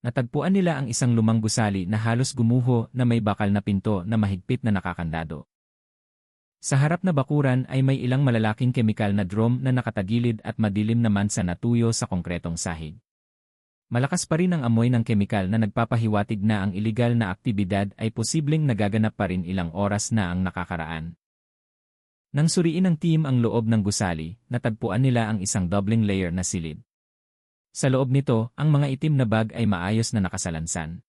[SPEAKER 1] Natagpuan nila ang isang lumang gusali na halos gumuho na may bakal na pinto na mahigpit na nakakandado. Sa harap na bakuran ay may ilang malalaking kemikal na drum na nakatagilid at madilim naman sa natuyo sa konkretong sahig. Malakas pa rin ang amoy ng kemikal na nagpapahiwatig na ang iligal na aktibidad ay posibleng nagaganap pa rin ilang oras na ang nakakaraan. Nang suriin ng team ang loob ng gusali, natagpuan nila ang isang doubling layer na silid. Sa loob nito, ang mga itim na bag ay maayos na nakasalansan.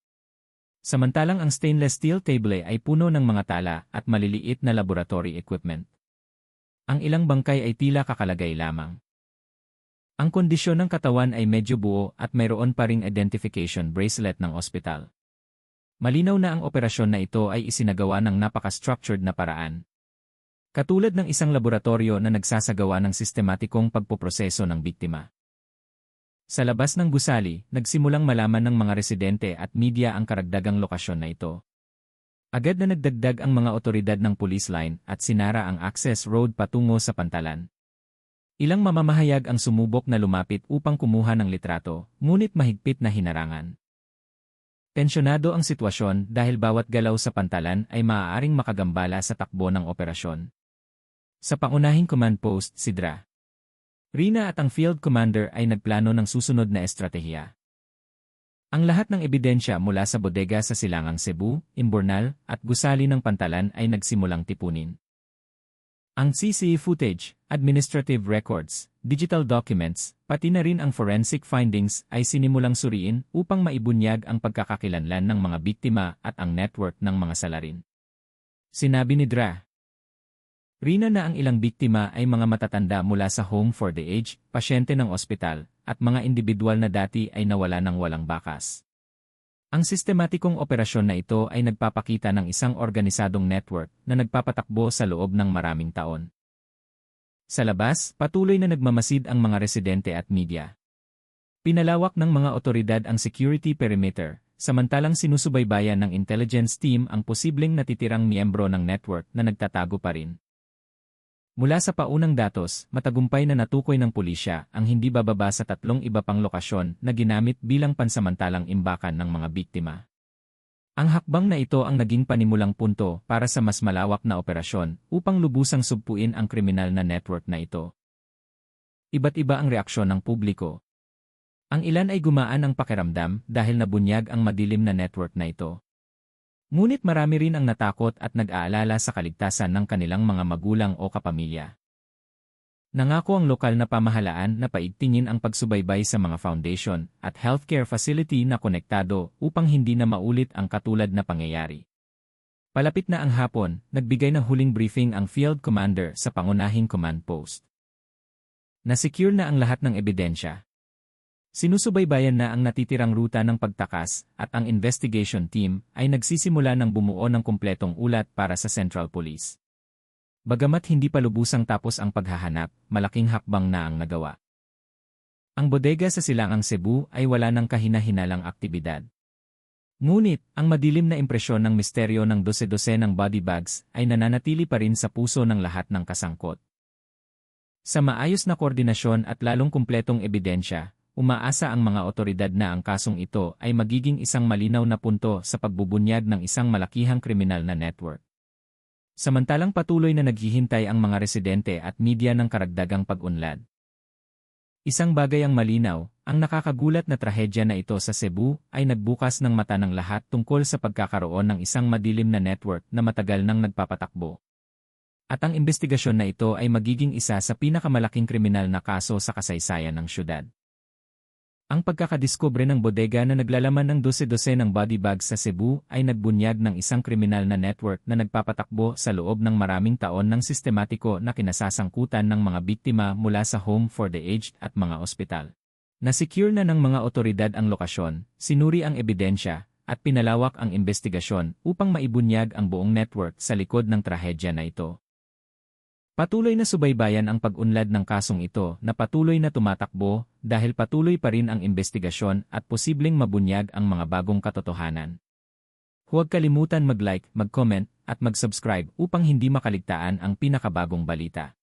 [SPEAKER 1] Samantalang ang stainless steel table ay puno ng mga tala at maliliit na laboratory equipment. Ang ilang bangkay ay tila kakalagay lamang. Ang kondisyon ng katawan ay medyo buo at mayroon pa ring identification bracelet ng ospital. Malinaw na ang operasyon na ito ay isinagawa ng napaka-structured na paraan. Katulad ng isang laboratorio na nagsasagawa ng sistematikong pagpoproseso ng biktima. Sa labas ng gusali, nagsimulang malaman ng mga residente at media ang karagdagang lokasyon na ito. Agad na nagdagdag ang mga otoridad ng police line at sinara ang access road patungo sa pantalan. Ilang mamamahayag ang sumubok na lumapit upang kumuha ng litrato, ngunit mahigpit na hinarangan. Tensyonado ang sitwasyon dahil bawat galaw sa pantalan ay maaaring makagambala sa takbo ng operasyon. Sa pangunahing command post, si Dra. Rina at ang field commander ay nagplano ng susunod na estratehiya. Ang lahat ng ebidensya mula sa bodega sa Silangang Cebu, imburnal, at gusali ng pantalan ay nagsimulang tipunin. Ang CCTV footage, administrative records, digital documents, pati na rin ang forensic findings ay sinimulang suriin upang maibunyag ang pagkakakilanlan ng mga biktima at ang network ng mga salarin. Sinabi ni Dra. Rina na ang ilang biktima ay mga matatanda mula sa home for the aged, pasyente ng ospital, at mga individual na dati ay nawala ng walang bakas. Ang sistematikong operasyon na ito ay nagpapakita ng isang organisadong network na nagpapatakbo sa loob ng maraming taon. Sa labas, patuloy na nagmamasid ang mga residente at media. Pinalawak ng mga otoridad ang security perimeter, samantalang sinusubaybayan ng intelligence team ang posibleng natitirang miyembro ng network na nagtatago pa rin. Mula sa paunang datos, matagumpay na natukoy ng pulisya ang hindi bababa sa 3 iba pang lokasyon na ginamit bilang pansamantalang imbakan ng mga biktima. Ang hakbang na ito ang naging panimulang punto para sa mas malawak na operasyon upang lubusang sugpuin ang kriminal na network na ito. Iba't iba ang reaksyon ng publiko. Ang ilan ay gumaan ang pakiramdam dahil nabunyag ang madilim na network na ito. Ngunit marami rin ang natakot at nag-aalala sa kaligtasan ng kanilang mga magulang o kapamilya. Nangako ang lokal na pamahalaan na paigtingin ang pagsubaybay sa mga foundation at healthcare facility na konektado upang hindi na maulit ang katulad na pangyayari. Palapit na ang hapon, nagbigay ng huling briefing ang field commander sa pangunahing command post. Na-secure na ang lahat ng ebidensya. Sinusubaybayan na ang natitirang ruta ng pagtakas at ang investigation team ay nagsisimula ng bumuo ng kumpletong ulat para sa Central Police. Bagamat hindi pa lubusang tapos ang paghahanap, malaking hakbang na ang nagawa. Ang bodega sa Silangang Cebu ay wala ng kahina-hinalang aktibidad. Ngunit, ang madilim na impresyon ng misteryo ng dose-dose ng body bags ay nananatili pa rin sa puso ng lahat ng kasangkot. Sa maayos na koordinasyon at lalong kumpletong ebidensya, umaasa ang mga otoridad na ang kasong ito ay magiging isang malinaw na punto sa pagbubunyag ng isang malakihang kriminal na network. Samantalang patuloy na naghihintay ang mga residente at media ng karagdagang pag-unlad. Isang bagay ang malinaw, ang nakakagulat na trahedya na ito sa Cebu ay nagbukas ng mata ng lahat tungkol sa pagkakaroon ng isang madilim na network na matagal nang nagpapatakbo. At ang investigasyon na ito ay magiging isa sa pinakamalaking kriminal na kaso sa kasaysayan ng syudad. Ang pagkakadiskubre ng bodega na naglalaman ng dose-dose ng body bags sa Cebu ay nagbunyag ng isang kriminal na network na nagpapatakbo sa loob ng maraming taon ng sistematiko na kinasasangkutan ng mga biktima mula sa home for the aged at mga ospital. Na-secure na ng mga otoridad ang lokasyon, sinuri ang ebidensya, at pinalawak ang investigasyon upang maibunyag ang buong network sa likod ng trahedya na ito. Patuloy na subaybayan ang pag-unlad ng kasong ito na patuloy na tumatakbo dahil patuloy pa rin ang investigasyon at posibleng mabunyag ang mga bagong katotohanan. Huwag kalimutan mag-like, mag-comment at mag-subscribe upang hindi makaligtaan ang pinakabagong balita.